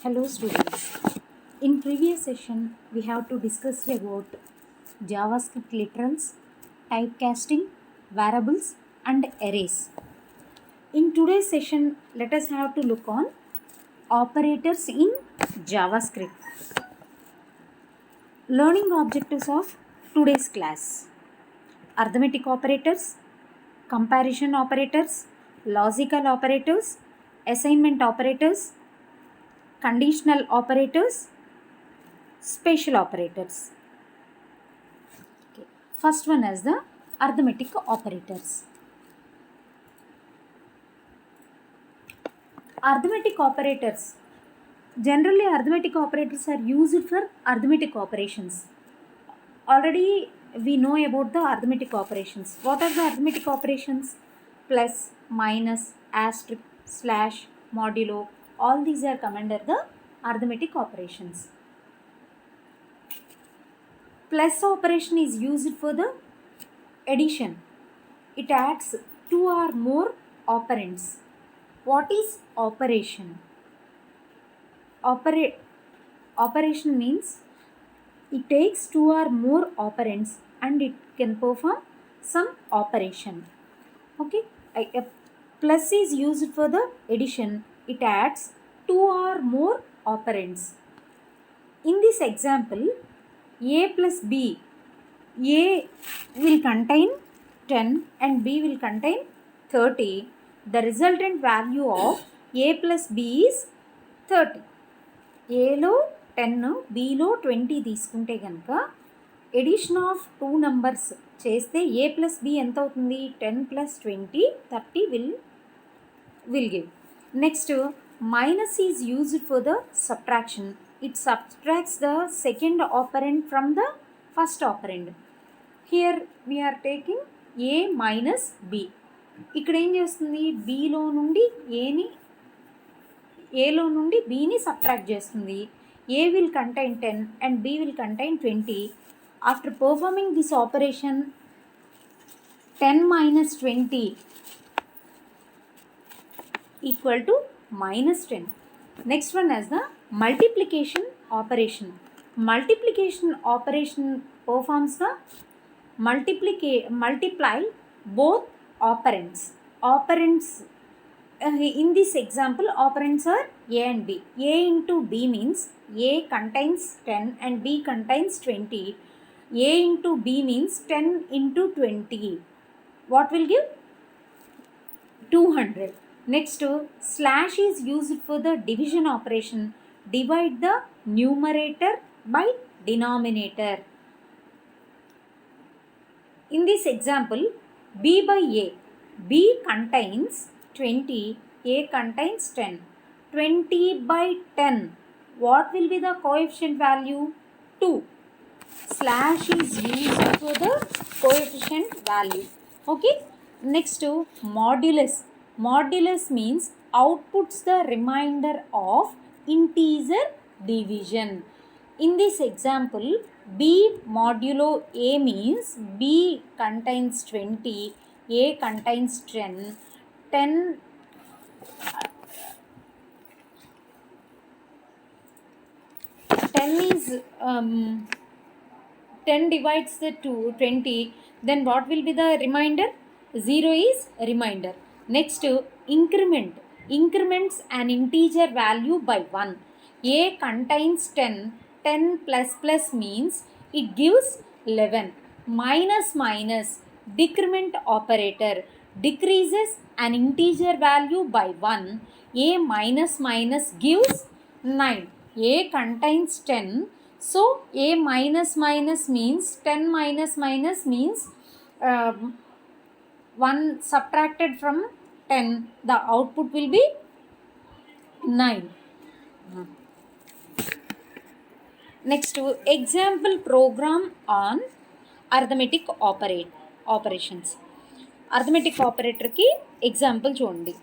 Hello students. In previous session we have to discuss about JavaScript literals, typecasting, variables and arrays. In today's session let us have to look on operators in JavaScript. Learning objectives of today's class: arithmetic operators, comparison operators, logical operators, assignment operators, conditional operators, special operators. Okay. First one is the arithmetic operators. Arithmetic operators. Generally, arithmetic operators are used for arithmetic operations. Already we know about the arithmetic operations. What are the arithmetic operations? Plus, minus, asterisk, slash, modulo. All these are come under the arithmetic operations. Plus operation is used for the addition. It adds two or more operands. What is operation? Operation means it takes two or more operands and it can perform some operation. Okay. Plus is used for the addition. It adds two or more operands. In this example, a plus b, a will contain 10 and b will contain 30. The resultant value of a plus b is 30. ఏలో 10 బీలో 20 తీసుకుంటే కనుక edition of two numbers చేస్తే ఏ plus B ఎంత అవుతుంది? 10 plus 20 30 will give. Next minus is used for the subtraction. It subtracts the second operand from the first operand. Here we are taking A minus B. ఇక్కడ ఏం చేస్తుంది? Below నుండి ఏలో నుండి బీని సబ్ట్రాక్ట్ చేస్తుంది. A will contain 10 and B will contain 20. After performing this operation 10 minus 20 equal to minus 10. Next one is the multiplication operation. Multiplication operation performs the multiply both operands. In this example, operands are a and b. A into b means a contains 10 and b contains 20. A into b means 10 into 20. What will give? 200. Next, slash is used for the division operation. Divide the numerator by denominator. In this example, b by a. b contains 20, a contains 10. 20 by 10. What will be the coefficient value? 2. Slash is used for the coefficient value. Okay. Next, modulus. Modulus means outputs the remainder of integer division. In this example, b modulo a means b contains 20, a contains 10. 10 is 10 divides the 20, then what will be the remainder? 0 is remainder. Next, increment. Increments an integer value by 1. A contains 10. 10 plus plus means it gives 11. Minus decrement operator decreases an integer value by 1. A minus gives 9. A contains 10. So, a minus means 10 minus means 1 subtracted from 10. The output will be 9. Next, example program on arithmetic operations. Arithmetic operator ki example చూడండి.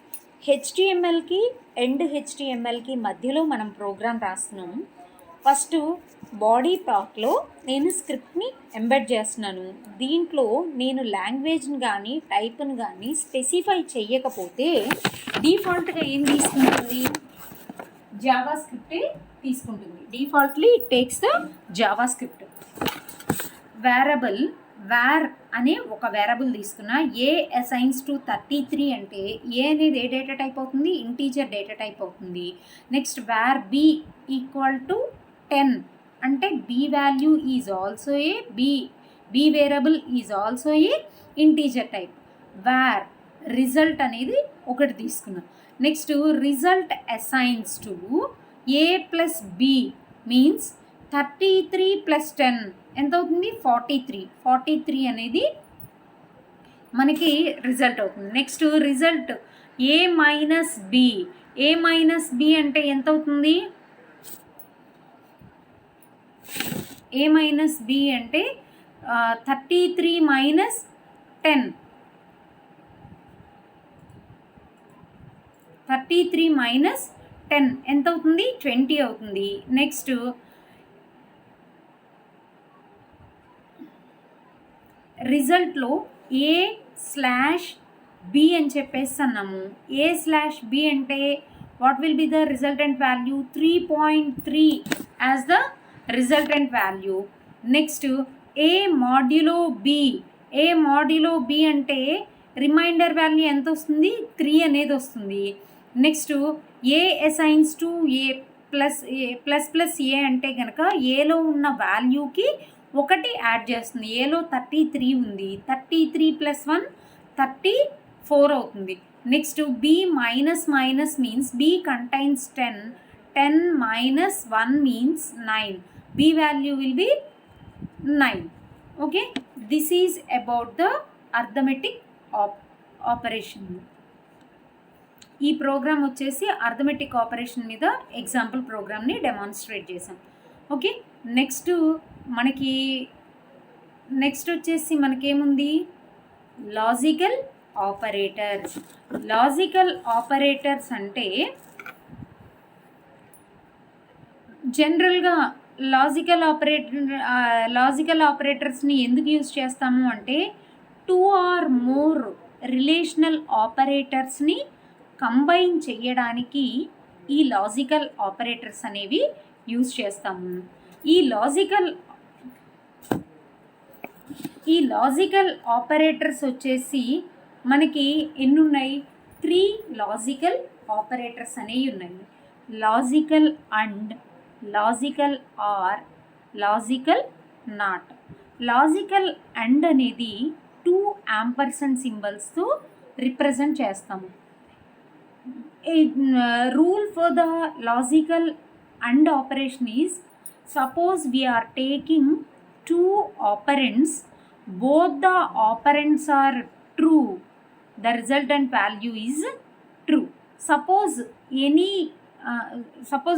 HTML కి end HTML కి మధ్యలో మనం programme రాస్తున్నాం. First body పార్ట్లో నేను స్క్రిప్ట్ని embed చేస్తున్నాను. దీంట్లో నేను లాంగ్వేజ్ని కానీ టైప్ని కానీ స్పెసిఫై చేయకపోతే డిఫాల్ట్గా ఏం తీసుకుంటుంది? జావా స్క్రిప్టే తీసుకుంటుంది. Defaultly it takes the JavaScript. Variable var అనే ఒక వేరబుల్ తీసుకున్నా ఏ అసైన్స్ టు 33 అంటే ఏ అనేది ఏ డేటా టైప్ అవుతుంది, ఇంటీజర్ డేటా టైప్ అవుతుంది. Next var b equal to 10 అంటే b value is also a b variable is also a integer type. Var result అనేది ఒకటి తీసుకున్నాం. Next result assigns to A plus b means 33 plus 10 ఎంత అవుతుంది, 43 అనేది మనకి result అవుతుంది. Next result a minus b అంటే ఎంత అవుతుంది, ఏ మైనస్ బి అంటే 33 మైనస్ 10 33 మైనస్ 10 ఎంత అవుతుంది, 20 అవుతుంది. నెక్స్ట్ రిజల్ట్లో ఏ స్లాష్ బి అని చెప్పేస్తున్నాము. ఏ స్లాష్ బి అంటే what will be the resultant value, 3.3 as the resultant value. Next A modulo B అంటే రిమైండర్ వాల్యూ ఎంత వస్తుంది, 3 అనేది వస్తుంది. Next A assigns to A plus A అంటే కనుక ఏలో ఉన్న వాల్యూకి ఒకటి యాడ్ చేస్తుంది. ఏలో 33 ఉంది, 33 ప్లస్ 1 34 అవుతుంది. Next b minus means b contains 10 minus 1 means 9. B value will be 9. Okay, this is about the arithmetic operation. ఈ ప్రోగ్రామ్ వచ్చేసి అర్థమెటిక్ ఆపరేషన్ మీద ఎగ్జాంపుల్ ప్రోగ్రామ్ని డెమాన్స్ట్రేట్ చేసాం. ఓకే, నెక్స్ట్ వచ్చేసి మనకేముంది, లాజికల్ ఆపరేటర్స్ అంటే జనరల్గా లాజికల్ ఆపరేటర్స్ని ఎందుకు యూజ్ చేస్తాము అంటే 2 or more రిలేషనల్ ఆపరేటర్స్ని కంబైన్ చేయడానికి ఈ లాజికల్ ఆపరేటర్స్ అనేవి యూజ్ చేస్తాము. ఈ లాజికల్ ఆపరేటర్స్ వచ్చేసి మనకి ఎన్ని ఉన్నాయి, 3 లాజికల్ ఆపరేటర్స్ అనేవి ఉన్నాయి. Logical and, logical are, logical not. Logical and అనేది 2 ampersand సింబల్స్తో రిప్రజెంట్ చేస్తాము. Rule for the logical AND operation is, suppose we are taking 2 operands, both the operands are true, the resultant value is true. Suppose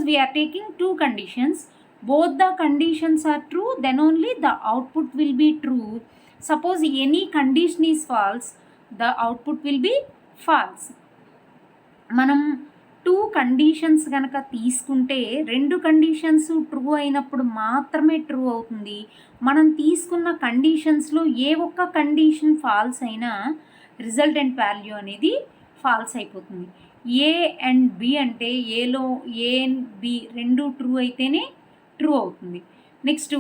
we are taking 2 conditions, both the conditions are true, then only the output will be true. Suppose any condition is false, the output will be false. మనం 2 conditions కనుక తీసుకుంటే 2 conditions true అయినప్పుడు మాత్రమే true అవుతుంది. మనం తీసుకున్న కండిషన్స్లో ఏ ఒక్క కండిషన్ ఫాల్స్ అయినా రిజల్టెంట్ వాల్యూ అనేది ఫాల్స్ అయిపోతుంది. ఏ అండ్ బి అంటే ఏలో ఏ అండ్ బి 2 ట్రూ అయితేనే ట్రూ అవుతుంది. Next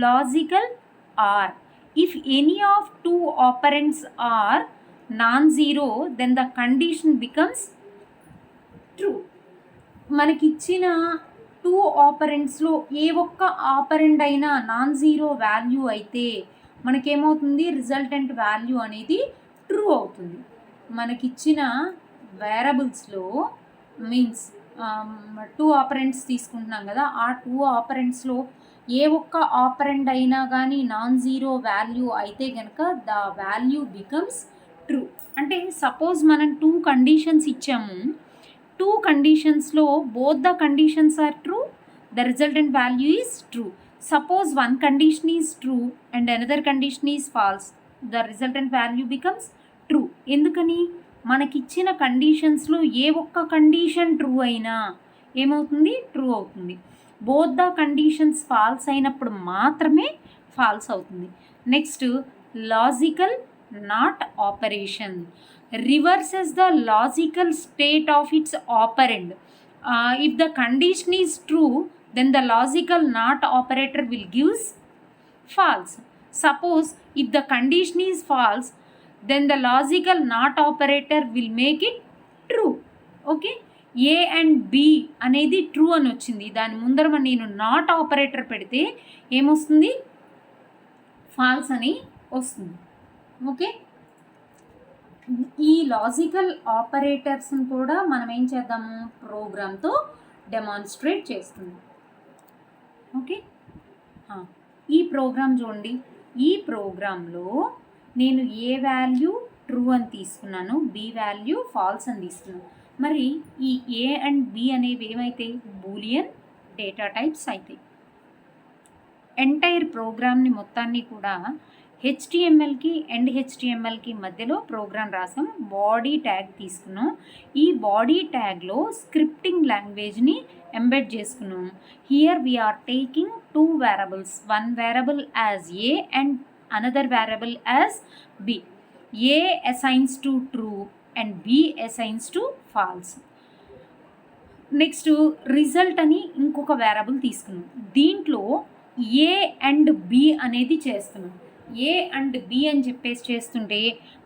logical or, if any of 2 operands are non zero then the condition becomes true. మనకిచ్చిన 2 ఆపరెంట్స్లో ఏ ఒక్క ఆపరెంట్ అయినా నాన్ జీరో వాల్యూ అయితే మనకేమవుతుంది, రిజల్టెంట్ వాల్యూ అనేది ట్రూ అవుతుంది. మనకిచ్చిన వేరబుల్స్లో మీన్స్ 2 ఆపరెంట్స్ తీసుకుంటున్నాం కదా, ఆ 2 ఆపరెంట్స్లో ఏ ఒక్క ఆపరెంట్ అయినా కానీ నాన్ జీరో వాల్యూ అయితే కనుక ద వాల్యూ బికమ్స్ ట్రూ. అంటే సపోజ్ మనం 2 కండిషన్స్ ఇచ్చాము, 2 కండిషన్స్లో both the conditions are true, the resultant value is true. Suppose 1 condition is true and another condition is false, the resultant value becomes true. ఎందుకని, మనకిచ్చిన కండిషన్స్లో ఏ ఒక్క కండిషన్ ట్రూ అయినా ఏమవుతుంది, ట్రూ అవుతుంది. బోత్ ద కండిషన్స్ ఫాల్స్ అయినప్పుడు మాత్రమే ఫాల్స్ అవుతుంది. Next logical not operation reverses the logical state of it's ఆపరెండ్. if the condition is true, then the logical not operator will gives false. Suppose if the condition is false, then the logical not operator will make it true. Okay, a and b అనేది true అని వచ్చింది, దాని ముందర నేను not operator పెడితే ఏమొస్తుంది, falls అని వస్తుంది. ఓకే, ఈ లాజికల్ ఆపరేటర్స్ని కూడా మనం ఏం చేద్దాము, ప్రోగ్రామ్తో డెమాన్స్ట్రేట్ చేస్తుంది. ఓకే, ఈ ప్రోగ్రామ్ చూడండి, ఈ ప్రోగ్రాంలో నేను ఏ వాల్యూ ట్రూ అని తీసుకున్నాను, బి వాల్యూ ఫాల్స్ అని తీసుకున్నాను. మరి ఈ ఏ అండ్ బి అనేవి ఏమైతే బూలియన్ డేటా టైప్స్ అవుతాయి. ఎంటైర్ ప్రోగ్రామ్ని మొత్తాన్ని కూడా హెచ్టిఎంఎల్కి అండ్ హెచ్టిఎంఎల్కి మధ్యలో ప్రోగ్రామ్ రాసాం, బాడీ ట్యాగ్ తీసుకున్నాం. ఈ బాడీ ట్యాగ్లో స్క్రిప్టింగ్ లాంగ్వేజ్ని ఎంబెడ్ చేసుకున్నాం. Here we are taking 2 variables, 1 variable as a and another variable as b. A assigns to true and b assigns to false. Next result అని ఇంకొక వేరియబుల్ తీసుకున్నాం, దీంట్లో ఏ అండ్ బి అనేది చేస్తున్నాం. ఏ అండ్ బి అని చెప్పేసి చేస్తుంటే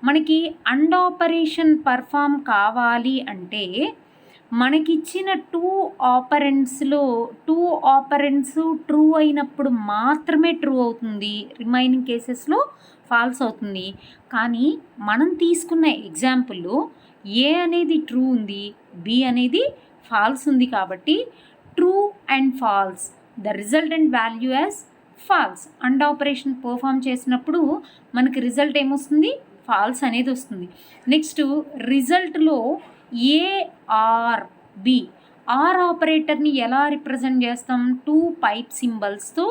మనకి అండ్ ఆపరేషన్ పర్ఫామ్ కావాలి అంటే మనకిచ్చిన 2 ఆపరెంట్స్లో 2 ఆపరెంట్స్ ట్రూ అయినప్పుడు మాత్రమే ట్రూ అవుతుంది, రిమైనింగ్ కేసెస్లో ఫాల్స్ అవుతుంది. కానీ మనం తీసుకున్న ఎగ్జాంపుల్లో ఏ అనేది ట్రూ ఉంది, బి అనేది ఫాల్స్ ఉంది కాబట్టి true and false, the resultant value as false. And operation perform చేసినప్పుడు మనకి రిజల్ట్ ఏమొస్తుంది, ఫాల్స్ అనేది వస్తుంది. నెక్స్ట్ రిజల్ట్లో ఏ ఆర్ బి, ఆర్ ఆపరేటర్ని ఎలా రిప్రజెంట్ చేస్తాం, 2 పైప్ సింబల్స్తో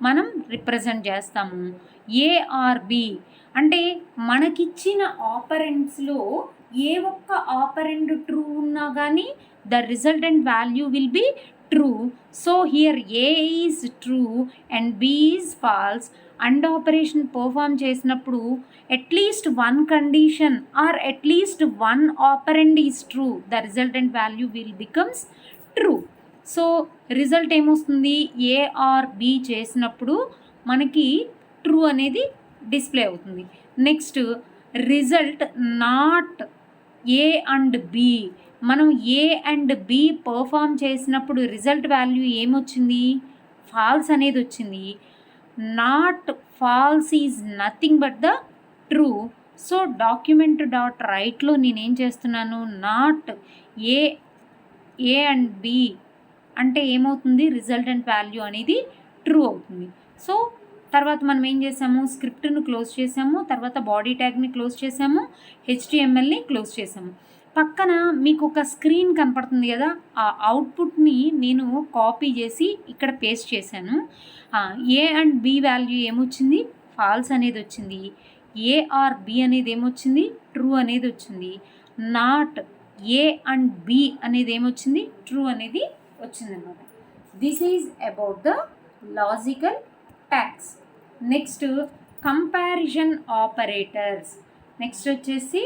మనం రిప్రజెంట్ చేస్తాము. ఏ ఆర్ బి అంటే మనకిచ్చిన ఆపరెంట్స్లో ఏ ఒక్క ఆపరెంట్ ట్రూ ఉన్నా కానీ the resultant value will B true. So here A is true and B is false. And operation perform చేసినప్పుడు at least 1 condition or at least 1 ఆపరెండ్ is true, the resultant value will becomes true. So result ఏమొస్తుంది, ఏ or B చేసినప్పుడు మనకి true అనేది display అవుతుంది. Next result not A and B, మనం A and B perform చేసినప్పుడు result value ఏమొచ్చింది, false అనేది వచ్చింది. Not false is nothing but the true. So document dot రైట్లో నేనేం చేస్తున్నాను, నాట్ ఏ అండ్ బి అంటే ఏమవుతుంది, రిజల్టెంట్ వాల్యూ అనేది ట్రూ అవుతుంది. సో తర్వాత మనం ఏం చేసాము, స్క్రిప్ట్ను క్లోజ్ చేసాము, తర్వాత బాడీ ట్యాగ్ని క్లోజ్ చేసాము, హెచ్టిఎంఎల్ని క్లోజ్ చేసాము. పక్కన మీకు ఒక స్క్రీన్ కనపడుతుంది కదా, ఆ అవుట్పుట్ని నేను కాపీ చేసి ఇక్కడ పేస్ట్ చేశాను. ఏ అండ్ బి వాల్యూ ఏమొచ్చింది, ఫాల్స్ అనేది వచ్చింది. ఏ ఆర్ బి అనేది ఏమొచ్చింది, ట్రూ అనేది వచ్చింది. నాట్ ఏ అండ్ బి అనేది ఏమొచ్చింది, ట్రూ అనేది వచ్చిందన్నమాట. This is about the logical tags. Next comparison operators. Next వచ్చేసి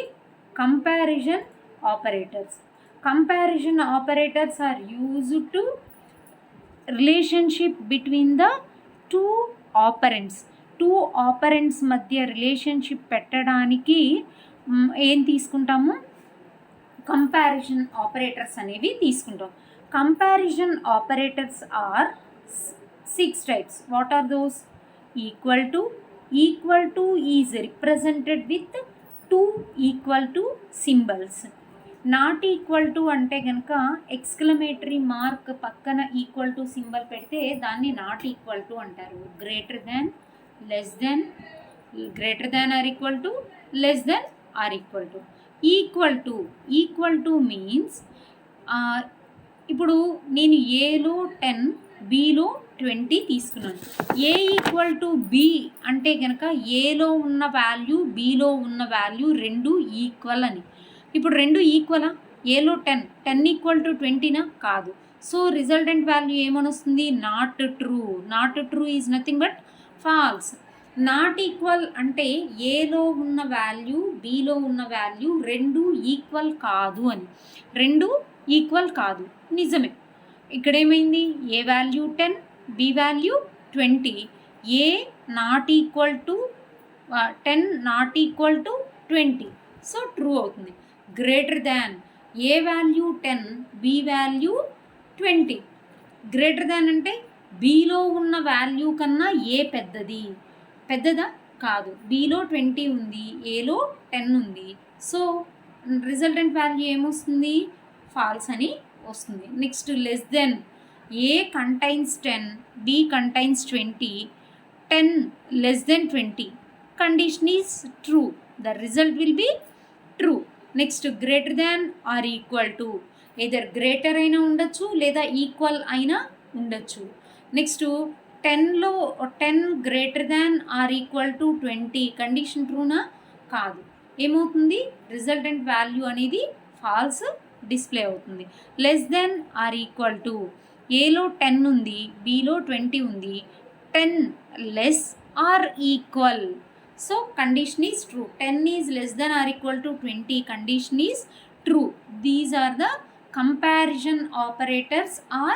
comparison operators. Comparison operators are used to relationship between the 2 operands. 2 operands మధ్య రిలేషన్షిప్ పెట్టడానికి ఏం తీసుకుంటాము, కంపారిజన్ ఆపరేటర్స్ అనేవి తీసుకుంటాం. Comparison operators are 6 types. What are those? Equal to. Equal to is represented with 2 equal to symbols. Not equal to అంటే కనుక exclamatory mark పక్కన equal to symbol పెడితే దాన్ని నాట్ ఈక్వల్ టు అంటారు. Greater than, less than, greater than or equal to, less than or equal to. Equal to means ఇప్పుడు నేను ఏలో 10 below 20 తీసుకున్నాను. ఏ ఈక్వల్ టు బి అంటే కనుక ఏలో ఉన్న వాల్యూ బిలో ఉన్న వాల్యూ 2 ఈక్వల్ అని. ఇప్పుడు 2 ఈక్వలా, ఏలో 10 ఈక్వల్ టు 20నా కాదు. సో రిజల్టెంట్ వాల్యూ ఏమని వస్తుంది, not true. Not true is nothing but false. Not equal అంటే ఏలో ఉన్న వాల్యూ బిలో ఉన్న వాల్యూ 2 ఈక్వల్ కాదు అని. 2 ఈక్వల్ కాదు. నిజమే. ఇక్కడ ఏమైంది? A value 10, B value 20, A not equal to 10 not equal to 20. So true అవుతుంది. Greater than A value 10, B value 20. Greater than అంటే బిలో ఉన్న వాల్యూ కన్నా ఏ పెద్దది. పెద్దదా? కాదు. బిలో 20 ఉంది, ఏలో 10 ఉంది. సో రిజల్టెంట్ వాల్యూ ఏమొస్తుంది? ఫాల్స్ అని వస్తుంది. Next less than A contains 10, B contains 20, 10 less than 20. Condition is true. The result will be true. Next greater than or equal to, either greater అయినా ఉండొచ్చు లేదా ఈక్వల్ అయినా ఉండొచ్చు. నెక్స్ట్ 10లో 10 greater than or equal to 20. Condition ట్రూనా? కాదు. ఏమవుతుంది? Resultant value అనేది ఫాల్స్ డిస్ప్లే అవుతుంది. Less than or equal to, ఏలో 10 ఉంది, బిలో 20 ఉంది, 10 less or equal. So condition is true. 10 is less than or equal to 20. Condition is true. These are the comparison operators or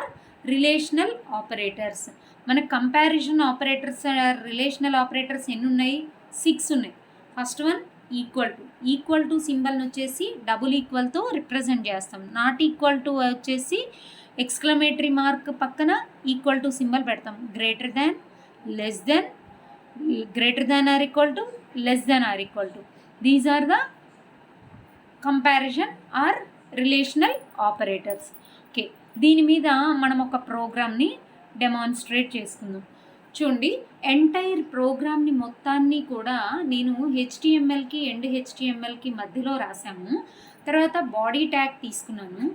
relational operators. మన comparison operators relational operators ఎన్ని ఉన్నాయి? 6 ఉన్నాయి. First one equal to సింబల్ని వచ్చేసి double ఈక్వల్తో represent చేస్తాం. Not equal to వచ్చేసి exclamatory mark పక్కన equal to symbol పెడతాం. Greater than, less than, greater than or equal to, less than or equal to. These are the comparison or relational operators. Okay, దీని మీద మనం ఒక ప్రోగ్రామ్ని demonstrate చేసుకుందాం. చూడండి, ఎంటైర్ ప్రోగ్రామ్ని మొత్తాన్ని కూడా నేను హెచ్టిఎంఎల్కి ఎండ్ హెచ్టిఎంఎల్కి మధ్యలో రాసాము. తర్వాత బాడీ ట్యాగ్ తీసుకున్నాను.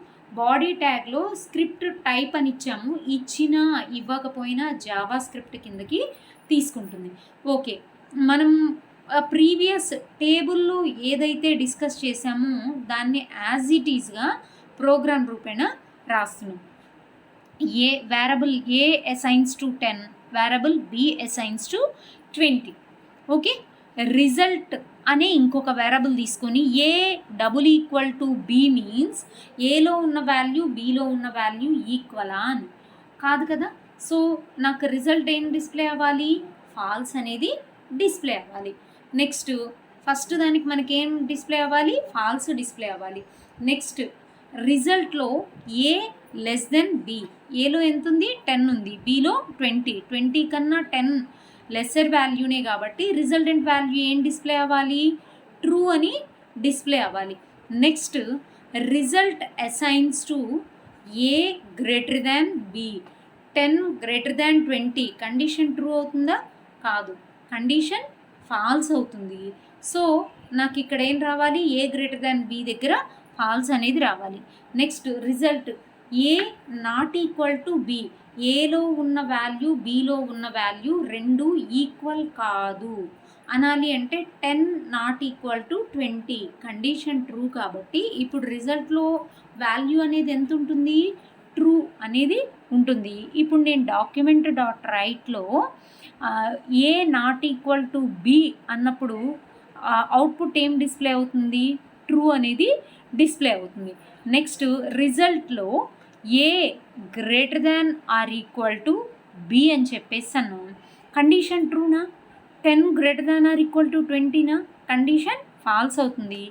బాడీ ట్యాగ్లో స్క్రిప్ట్ టైప్ అని ఇచ్చాము. ఇచ్చినా ఇవ్వకపోయినా జావా స్క్రిప్ట్ కిందకి తీసుకుంటుంది. ఓకే, మనం ప్రీవియస్ టేబుల్లో ఏదైతే డిస్కస్ చేసామో దాన్ని యాజ్ ఇట్ ఈజ్గా ప్రోగ్రామ్ రూపేణ రాస్తున్నాం. A variable A assigns to 10, variable B assigns to 20. Okay, result అనే ఇంకొక వేరబుల్ తీసుకొని A double equal to B means ఏలో ఉన్న వాల్యూ బిలో ఉన్న వాల్యూ ఈక్వలా అని కాదు కదా. సో నాకు రిజల్ట్ ఏం డిస్ప్లే అవ్వాలి? ఫాల్స్ అనేది డిస్ప్లే అవ్వాలి. నెక్స్ట్ ఫస్ట్ దానికి మనకి ఏం డిస్ప్లే అవ్వాలి? ఫాల్స్ డిస్ప్లే అవ్వాలి. నెక్స్ట్ రిజల్ట్లో ఏ లెస్ దెన్ బి. ఏలో ఎంత ఉంది? 10 ఉంది, బిలో 20. 20 కన్నా 10 లెస్సర్ వాల్యూనే కాబట్టి రిజల్టెంట్ వాల్యూ ఏం డిస్ప్లే అవ్వాలి? ట్రూ అని డిస్ప్లే అవ్వాలి. Next result assigns to a greater than b. 10 greater than 20. Condition true అవుతుందా? కాదు. కండిషన్ ఫాల్స్ అవుతుంది. సో నాకు ఇక్కడ ఏం రావాలి? ఏ గ్రేటర్ దాన్ బి దగ్గర ఫాల్స్ అనేది రావాలి. Next result A not equal to B. ఏలో ఉన్న వాల్యూ బిలో ఉన్న వాల్యూ రెండు ఈక్వల్ కాదు అనాలి అంటే 10 not equal to 20. Condition true కాబట్టి ఇప్పుడు రిజల్ట్లో వాల్యూ అనేది ఎంత ఉంటుంది? ట్రూ అనేది ఉంటుంది. ఇప్పుడు నేను డాక్యుమెంట్ డాట్ రైట్లో A not equal to B అన్నప్పుడు అవుట్పుట్ ఏం డిస్ప్లే అవుతుంది? ట్రూ అనేది డిస్ప్లే అవుతుంది. నెక్స్ట్ రిజల్ట్లో A greater than or equal to B అని చెప్పేసాను. కండిషన్ ట్రూనా? 10 greater than or equal to 20నా? కండిషన్ ఫాల్స్ అవుతుంది.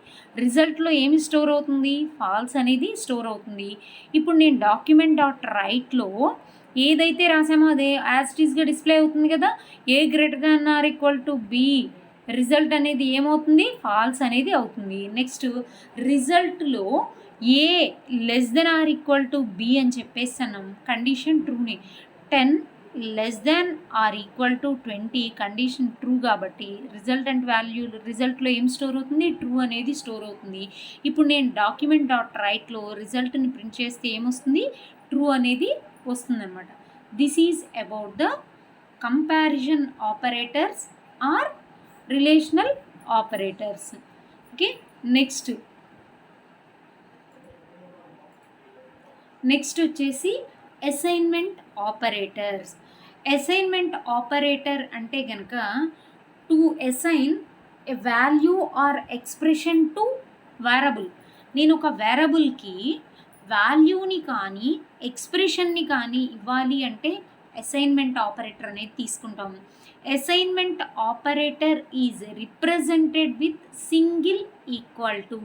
రిజల్ట్లో ఏమి స్టోర్ అవుతుంది? ఫాల్స్ అనేది స్టోర్ అవుతుంది. ఇప్పుడు నేను డాక్యుమెంట్ డాట్ రైట్లో ఏదైతే రాసామో అదే యాజ్ ఇట్ ఈస్గా డిస్ప్లే అవుతుంది కదా. A greater than or equal to B result అనేది ఏమవుతుంది? ఫాల్స్ అనేది అవుతుంది. నెక్స్ట్ రిజల్ట్లో A less than or equal to B అని చెప్పేస్తున్నాం. కండిషన్ ట్రూనే. 10 less than or equal to 20. Condition true కాబట్టి రిజల్టెంట్ వాల్యూ రిజల్ట్లో ఏం స్టోర్ అవుతుంది? ట్రూ అనేది స్టోర్ అవుతుంది. ఇప్పుడు నేను డాక్యుమెంట్ డాట్ రైట్లో రిజల్ట్ని ప్రింట్ చేస్తే ఏమొస్తుంది? ట్రూ అనేది వస్తుందన్నమాట. This is about the comparison operators or relational operators. Okay, next వచ్చేసి అసైన్మెంట్ ఆపరేటర్స్. అసైన్మెంట్ ఆపరేటర్ అంటే కనుక to assign a value or expression to variable. నేను ఒక వేరబుల్కి వాల్యూని కానీ ఎక్స్ప్రెషన్ని కానీ ఇవ్వాలి అంటే అసైన్మెంట్ ఆపరేటర్ అనేది తీసుకుంటాము. Assignment operator is represented with single equal to.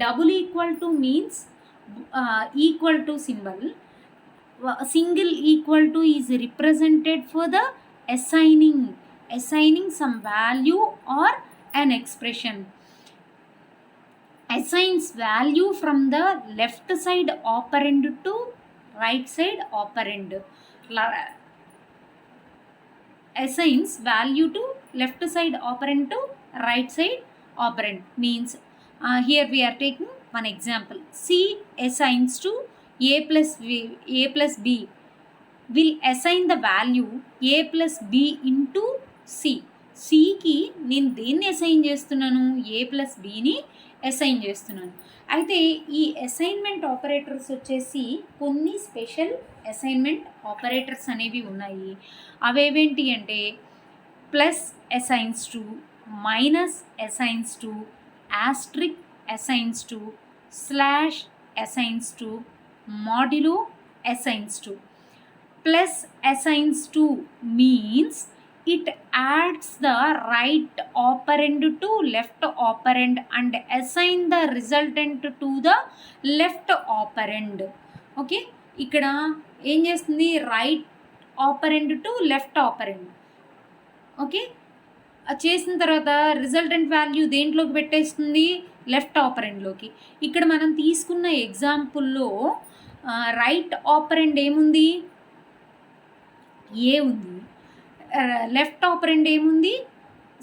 Double equal to means equal to symbol. Single equal to is represented for the assigning some value or an expression. Assigns value from the left side operand to right side operand. Assigns value to left side operand to right side operand means here we are taking one example. C assigns to a plus b will assign the value a plus b into c. సికి నేను దేన్ని assign చేస్తున్నాను? A plus బిని assign చేస్తున్నాను. అయితే ఈ assignment operators వచ్చేసి కొన్ని special assignment operators అనేవి ఉన్నాయి. అవేవేంటి అంటే plus assigns to, minus assigns to, Austric assigns to, slash assigns to, modulo assigns to. Plus assigns to means it adds the right operand to left operand and assign the resultant to the left operand. Okay, ఇక్కడ ఏం చేస్తుంది? Right ఆపరెండ్ to left ఆపరెండ్. Okay, చేసిన తర్వాత resultant value దేంట్లోకి పెట్టేస్తుంది? Left ఆపరెండ్లోకి. ఇక్కడ మనం తీసుకున్న ఎగ్జాంపుల్లో right ఆపరెండ్ ఏముంది? ఏ ఉంది. లెఫ్ట్ ఆపరెండ్ ఏముంది?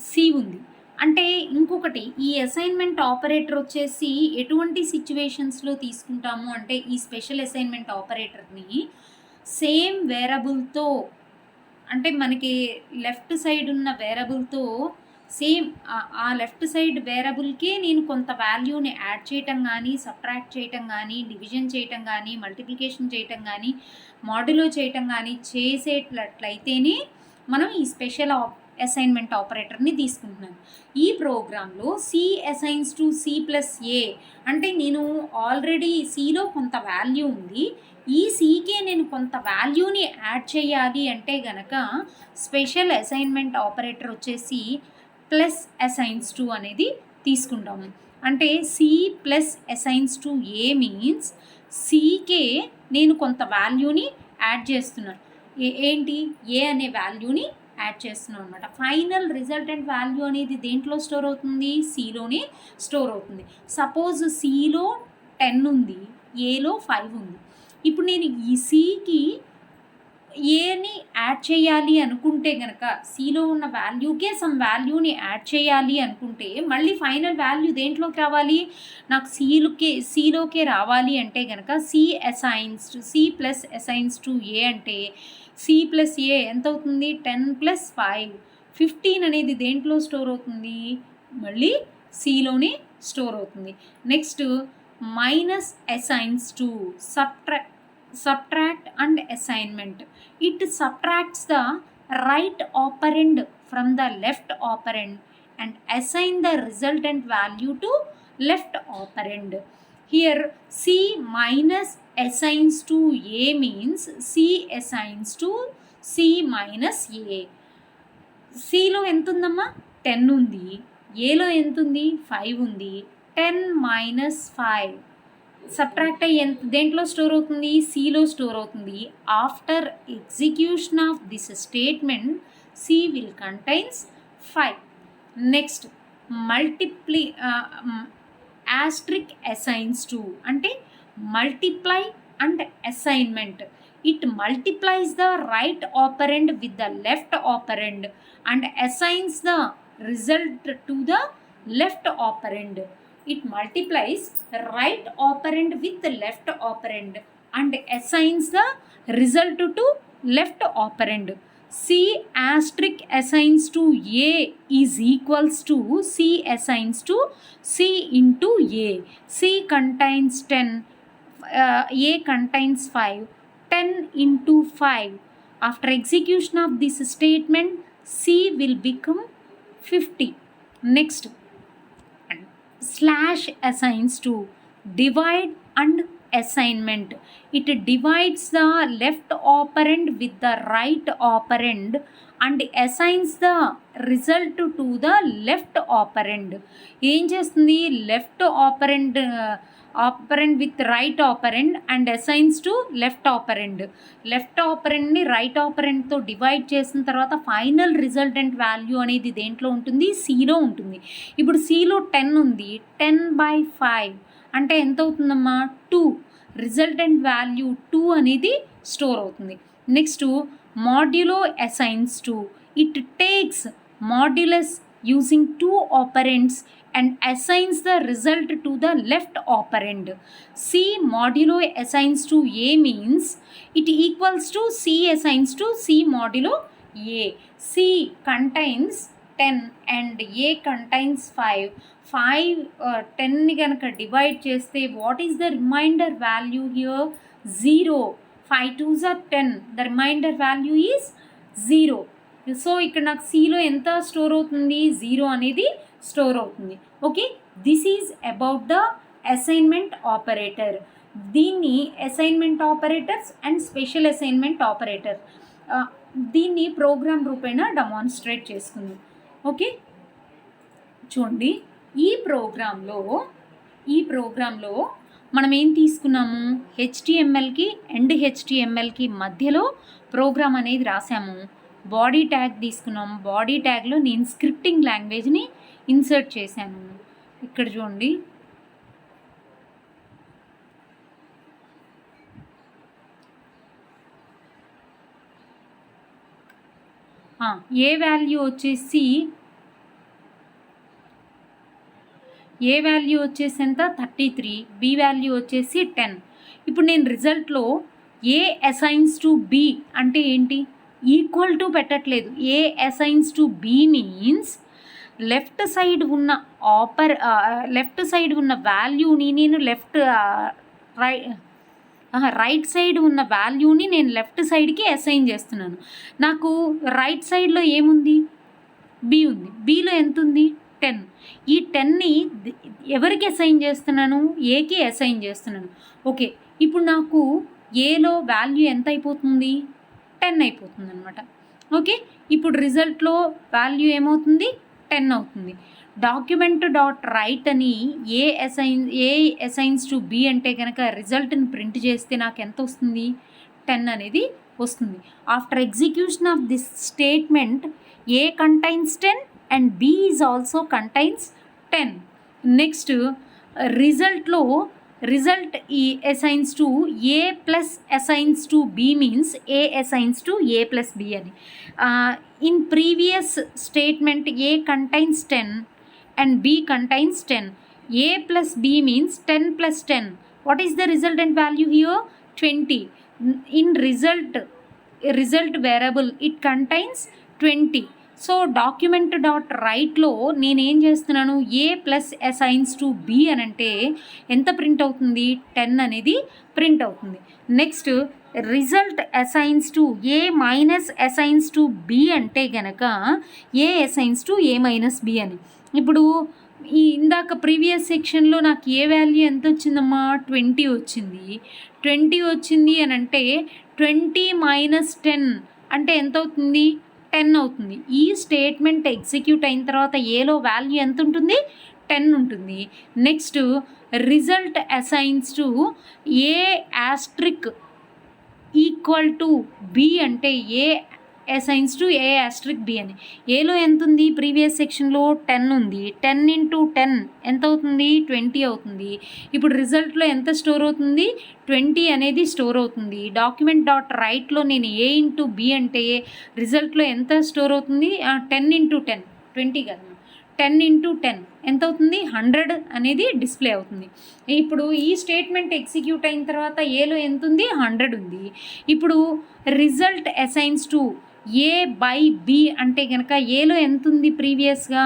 సి ఉంది. అంటే ఇంకొకటి, ఈ అసైన్మెంట్ ఆపరేటర్ వచ్చేసి ఎటువంటి సిచ్యువేషన్స్లో తీసుకుంటాము అంటే ఈ స్పెషల్ అసైన్మెంట్ ఆపరేటర్ని సేమ్ వేరబుల్తో, అంటే మనకి లెఫ్ట్ సైడ్ ఉన్న వేరబుల్తో సేమ్ ఆ లెఫ్ట్ సైడ్ వేరబుల్కే నేను కొంత వాల్యూని యాడ్ చేయటం కానీ, సబ్ట్రాక్ట్ చేయటం కానీ, డివిజన్ చేయటం కానీ, మల్టిప్లికేషన్ చేయటం కానీ, మాడ్యులో చేయటం కానీ చేసేటట్లయితేనే మనం ఈ స్పెషల్ అసైన్మెంట్ ఆపరేటర్ని తీసుకుంటున్నాను. ఈ ప్రోగ్రాంలో C assigns to C plus A అంటే నేను ఆల్రెడీ సిలో కొంత వాల్యూ ఉంది, ఈ సికే నేను కొంత వాల్యూని యాడ్ చేయాలి అంటే గనక స్పెషల్ అసైన్మెంట్ ఆపరేటర్ వచ్చేసి ప్లస్ అసైన్స్ టు అనేది తీసుకుంటాము. అంటే c plus assigns to a means సికే నేను కొంత వాల్యూని యాడ్ చేస్తున్నాను. ఏంటి? ఏ అనే వాల్యూని యాడ్ చేస్తున్నాం అనమాట. ఫైనల్ రిజల్టెంట్ వాల్యూ అనేది దేంట్లో స్టోర్ అవుతుంది? సిలోనే స్టోర్ అవుతుంది. సపోజ్ సిలో 10 ఉంది, ఏలో 5 ఉంది. ఇప్పుడు నేను ఈ సికి ఏని యాడ్ చేయాలి అనుకుంటే కనుక, సిలో ఉన్న వాల్యూకే సమ్ వాల్యూని యాడ్ చేయాలి అనుకుంటే మళ్ళీ ఫైనల్ వాల్యూ దేంట్లోకి రావాలి? నాకు సిలోకే రావాలి అంటే కనుక C plus assigns to A అంటే సి ప్లస్ ఏ ఎంత అవుతుంది? 10 + 5 15 అనేది దేంట్లో స్టోర్ అవుతుంది? మళ్ళీ సిలోనే స్టోర్ అవుతుంది. Next minus assigns to subtract and assignment. It subtracts the right operand from the left operand and assign the resultant value to left operand. Here C minus assigns to A means C assigns to C minus A. Cలో ఎంత ఉందమ్మా? 10 ఉంది. ఏలో ఎంత ఉంది? 5 ఉంది. 10 minus 5 subtract అయ్యి దేంట్లో store అవుతుంది? సిలో స్టోర్ అవుతుంది. After execution of this statement C will contains 5. Next asterisk assigns to అంటే multiply and assignment. It multiplies the right operand with the left operand and assigns the result to the left operand. It multiplies right operand with the left operand and assigns the result to left operand. C asterisk assigns to A is equals to C assigns to C into A. C contains 10, A contains 5. 10 into 5. After execution of this statement, C will become 50. Next, slash assigns to divide and assignment. It divides the left operand with the right operand and assigns the result to the left operand. ఏం చేస్తుంది, left operand with right operand and assigns to left operand. Left ఆపరెండ్ని right ఆపరెండ్తో divide చేసిన తర్వాత final resultant value అనేది దేంట్లో ఉంటుంది, సిలో ఉంటుంది. ఇప్పుడు సిలో 10 ఉంది, 10/5 అంటే ఎంత అవుతుందమ్మా, 2. రిజల్టెంట్ వాల్యూ 2 అనేది స్టోర్ అవుతుంది. Next modulo assigns to. It takes modulus using 2 operands and assigns the result to the left operand. C modulo assigns to A means it equals to C assigns to C modulo A. C contains 10 and A contains 5. 10 కనుక divide చేస్తే what is the remainder value here? 0. 5 2s are 10. The remainder value is 0. So ఇక్కడ నాకు సిలో ఎంత store అవుతుంది, 0 అనేది store అవుతుంది. Okay, this is about the assignment operator. దీన్ని assignment operators and special assignment operator దీన్ని ప్రోగ్రామ్ రూపేణ డెమాన్స్ట్రేట్ చేసుకుందాం. ఓకే, చూడండి, ఈ ప్రోగ్రాంలో మనం ఏం తీసుకున్నాము, హెచ్టిఎంఎల్కి అండ్ హెచ్టిఎంఎల్కి మధ్యలో ప్రోగ్రామ్ అనేది రాసాము. బాడీ ట్యాగ్ తీసుకున్నాం. బాడీ ట్యాగ్లో నేను స్క్రిప్టింగ్ లాంగ్వేజ్ని ఇన్సర్ట్ చేశాను. ఇక్కడ చూడండి, ఏ వాల్యూ వచ్చేసి ఎంత 33, బి వాల్యూ వచ్చేసి 10. ఇప్పుడు నేను రిజల్ట్లో ఏ అసైన్స్ టు బి అంటే ఏంటి, ఈక్వల్ టు పెట్టట్లేదు. A assigns to B means left side ఉన్న వాల్యూని నేను రైట్ సైడ్ ఉన్న వాల్యూని నేను లెఫ్ట్ సైడ్కి అసైన్ చేస్తున్నాను. నాకు రైట్ సైడ్లో ఏముంది, బి ఉంది. బిలో ఎంత ఉంది, 10. ఈ 10ని ఎవరికి అసైన్ చేస్తున్నాను, ఏకి అసైన్ చేస్తున్నాను. ఓకే, ఇప్పుడు నాకు ఏలో వాల్యూ ఎంత అయిపోతుంది, 10 అయిపోతుంది అనమాట. ఓకే, ఇప్పుడు రిజల్ట్లో వాల్యూ ఏమవుతుంది, 10 అవుతుంది. డాక్యుమెంట్ డాట్ రైట్ అని ఏ అసైన్స్ టు బి అంటే కనుక రిజల్ట్ని ప్రింట్ చేస్తే నాకు ఎంత వస్తుంది, 10 అనేది వస్తుంది. After execution of this statement A contains 10 and B is also contains 10. Next result ఈ assigns to A plus assigns to B means A assigns to A plus B అని. In previous statement A contains 10 and b contains 10. a plus b means 10 plus 10. What is the resultant value here, 20. In result variable it contains 20. So document dot రైట్లో నేనేం చేస్తున్నాను, A plus assigns to B అని అంటే ఎంత print అవుతుంది, 10 అనేది print అవుతుంది. Next result assigns to A minus assigns to B అంటే గనక A assigns to A minus B అని. ఇప్పుడు ఈ ఇందాక ప్రీవియస్ సెక్షన్లో నాకు ఏ వాల్యూ ఎంత వచ్చిందమ్మా, 20 వచ్చింది. 20 వచ్చింది అని అంటే 20 మైనస్ 10 అంటే ఎంత అవుతుంది, 10 అవుతుంది. ఈ స్టేట్మెంట్ ఎగ్జిక్యూట్ అయిన తర్వాత ఏలో వాల్యూ ఎంత ఉంటుంది, 10 ఉంటుంది. Next result assigns to A asterisk equal to B అంటే A assigns to A asterisk B అని. ఏలో ఎంత ఉంది, ప్రీవియస్ సెక్షన్లో 10 ఉంది. 10 into 10 ఎంత అవుతుంది, 20 అవుతుంది. ఇప్పుడు రిజల్ట్లో ఎంత స్టోర్ అవుతుంది, 20 అనేది స్టోర్ అవుతుంది. డాక్యుమెంట్ డాట్ రైట్లో నేను ఏ ఇంటూ బి అంటే రిజల్ట్లో ఎంత స్టోర్ అవుతుంది, 10 into 10, 20 కదా, 10 into 10 ఎంత అవుతుంది, 100 అనేది డిస్ప్లే అవుతుంది. ఇప్పుడు ఈ స్టేట్మెంట్ ఎగ్జిక్యూట్ అయిన తర్వాత ఏలో ఎంత ఉంది, 100 ఉంది. ఇప్పుడు result assigns to a by b అంటే కనుక ఏలో ఎంత ఉంది, ప్రీవియస్గా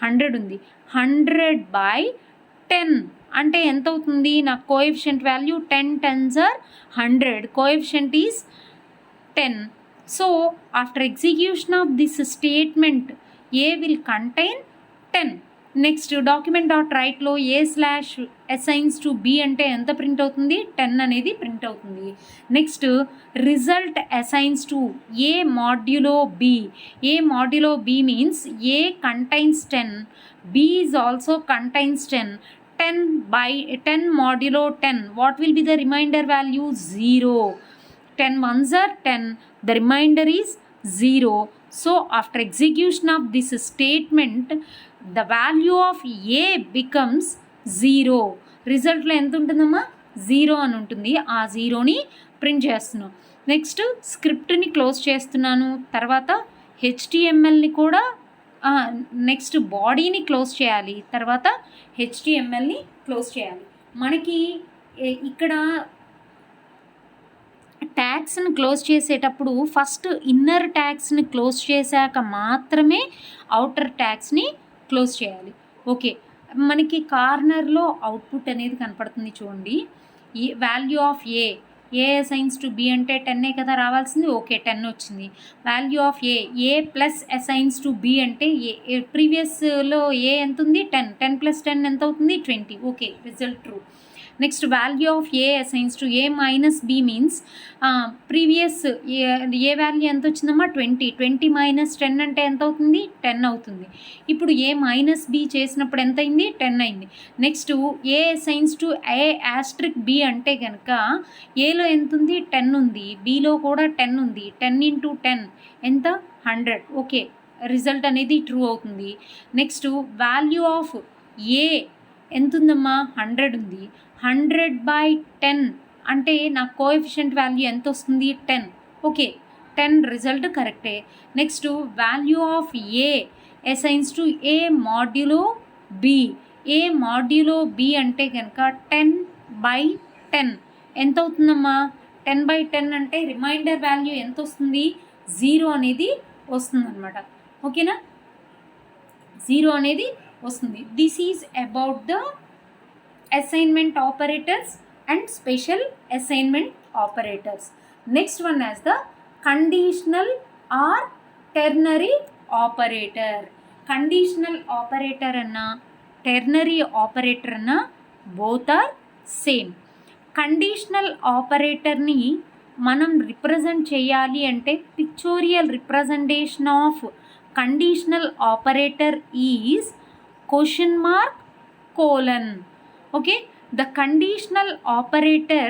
100 ఉంది. 100/10 అంటే ఎంత అవుతుంది, నాకు coefficient value 10 10s are 100, coefficient is 10. So after execution of this statement A will contain 10. Next document dot రైట్లో A slash assigns to B అంటే ఎంత ప్రింట్ అవుతుంది, 10 అనేది ప్రింట్ అవుతుంది. Next result assigns to A modulo B. A modulo B means A contains 10, B is also contains 10. 10 by 10 modulo 10, what will be the remainder value? 0. 10 ones are 10, the remainder is 0. So after execution of this statement, the value of a becomes 0. రిజల్ట్లో ఎంత ఉంటుందమ్మా, 0 అని ఉంటుంది. ఆ 0ని print చేస్తున్నాను. Next స్క్రిప్ట్ని close చేస్తున్నాను. తర్వాత హెచ్టిఎంఎల్ని కూడా next బాడీని క్లోజ్ చేయాలి, తర్వాత హెచ్టిఎంఎల్ని క్లోజ్ చేయాలి. మనకి ఇక్కడ ట్యాగ్స్ని క్లోజ్ చేసేటప్పుడు ఫస్ట్ ఇన్నర్ ట్యాగ్స్ని క్లోజ్ చేశాక మాత్రమే అవుటర్ ట్యాగ్స్ని క్లోజ్ చేయాలి. ఓకే, మనకి కార్నర్లో అవుట్పుట్ అనేది కనపడుతుంది చూడండి. ఈ value of a assigns to B అంటే 10 కదా రావాల్సింది. ఓకే, 10 వచ్చింది. Value of A plus assigns to B అంటే ప్రీవియస్లో ఏ ఎంత ఉంది, 10 ప్లస్ 10 ఎంత అవుతుంది, 20. Okay, result true. Next value of a assigns to A minus b means previous a value ఎంత వచ్చిందమ్మా, 20 మైనస్ 10 అంటే ఎంత అవుతుంది, 10 అవుతుంది. ఇప్పుడు ఏ మైనస్ బి చేసినప్పుడు ఎంత అయింది, 10 అయింది. Next A assigns to A asterisk b అంటే కనుక ఏలో ఎంత ఉంది, 10 ఉంది, బిలో కూడా 10 ఉంది. 10 into 10 ఎంత, 100. ఓకే, రిజల్ట్ అనేది ట్రూ అవుతుంది. నెక్స్ట్ వాల్యూ ఆఫ్ ఏ ఎంత ఉందమ్మా, 100 ఉంది. 100/10 అంటే నాకు కోఎఫిషియంట్ వాల్యూ ఎంత వస్తుంది, 10. ఓకే, 10 రిజల్ట్ కరెక్టే. Next value of a assigns to A modulo B. A modulo B అంటే కనుక 10/10 ఎంత అవుతుందమ్మా, 10/10 అంటే రిమైండర్ వాల్యూ ఎంత వస్తుంది, 0 అనేది వస్తుంది అనమాట. ఓకేనా, 0 అనేది వస్తుంది. This is about the assignment operators and special assignment operators. Next one as the conditional or ternary operator. Conditional operator anna ternary operator anna both are same. Conditional operator ni మనం represent చేయాలి అంటే పిక్చోరియల్ representation of conditional operator is question mark colon. Okay, the conditional operator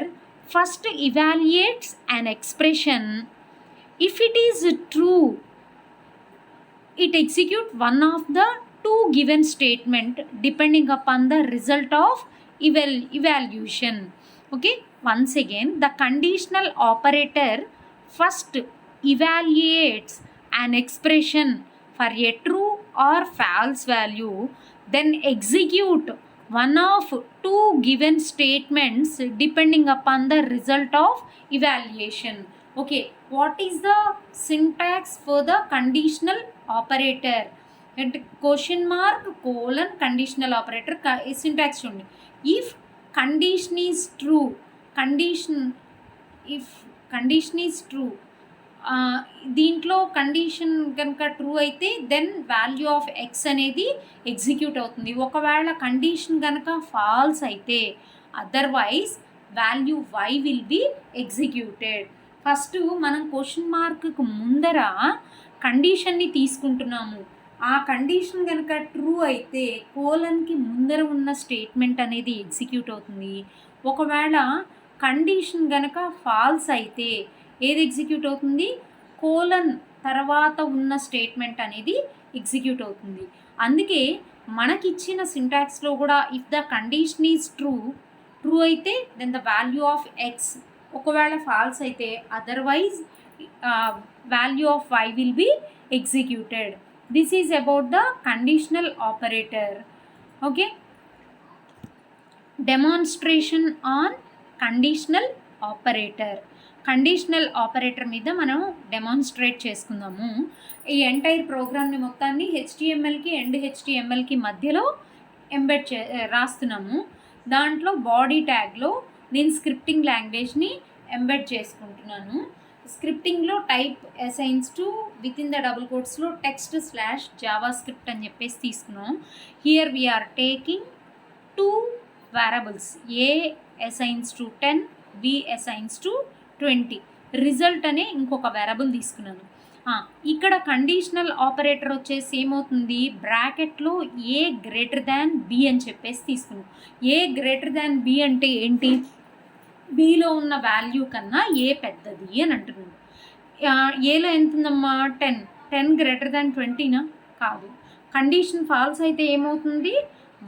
first evaluates an expression. If it is true, it executes one of the two given statement depending upon the result of evaluation. Okay, once again, the conditional operator first evaluates an expression for a true or false value, then execute one of two given statements depending upon the result of evaluation. Okay, what is the syntax for the conditional operator? And question mark colon conditional operator syntax చూడండి. If condition is true, if condition is true, దీంట్లో condition కనుక true అయితే then value of x అనేది execute అవుతుంది. ఒకవేళ condition కనుక false అయితే otherwise value y will be executed. First మనం క్వశ్చన్ మార్క్కు ముందర కండిషన్ని తీసుకుంటున్నాము. ఆ కండిషన్ కనుక ట్రూ అయితే కోలన్కి ముందర ఉన్న స్టేట్మెంట్ అనేది ఎగ్జిక్యూట్ అవుతుంది. ఒకవేళ కండిషన్ కనుక ఫాల్స్ అయితే ఏది ఎగ్జిక్యూట్ అవుతుంది, కోలన్ తర్వాత ఉన్న స్టేట్మెంట్ అనేది ఎగ్జిక్యూట్ అవుతుంది. అందుకే మనకిచ్చిన సింటాక్స్లో కూడా if the condition is true అయితే then the value of X, ఒకవేళ ఫాల్స్ అయితే otherwise value of Y will be executed. This is about the conditional operator. Okay, demonstration on conditional operator. Conditional operator మీద మనం demonstrate చేసుకుందాము. ఈ entire ప్రోగ్రామ్ని మొత్తాన్ని హెచ్టిఎంఎల్కి and హెచ్టిఎంఎల్కి మధ్యలో ఎంబెడ్ రాస్తున్నాము. దాంట్లో బాడీ ట్యాగ్లో నేను స్క్రిప్టింగ్ లాంగ్వేజ్ని ఎంబెడ్ చేసుకుంటున్నాను. స్క్రిప్టింగ్లో type assigns to with in the double కోట్స్లో టెక్స్ట్ స్లాష్ జావా స్క్రిప్ట్ అని చెప్పేసి తీసుకున్నాం. Here we are taking 2 variables, A assigns to 10, B assigns to 20. Result అనే ఇంకొక వేరియబుల్ తీసుకున్నాను. ఇక్కడ కండిషనల్ ఆపరేటర్ వచ్చేసి ఏమవుతుంది, బ్రాకెట్లో ఏ గ్రేటర్ దాన్ బి అని చెప్పేసి తీసుకున్నాం. ఏ గ్రేటర్ దాన్ బి అంటే ఏంటి, బిలో ఉన్న వాల్యూ కన్నా ఏ పెద్దది అని అంటున్నాను. ఏలో ఎంత ఉందమ్మా, 10 గ్రేటర్ దాన్ 20నా కాదు. కండిషన్ ఫాల్స్ అయితే ఏమవుతుంది,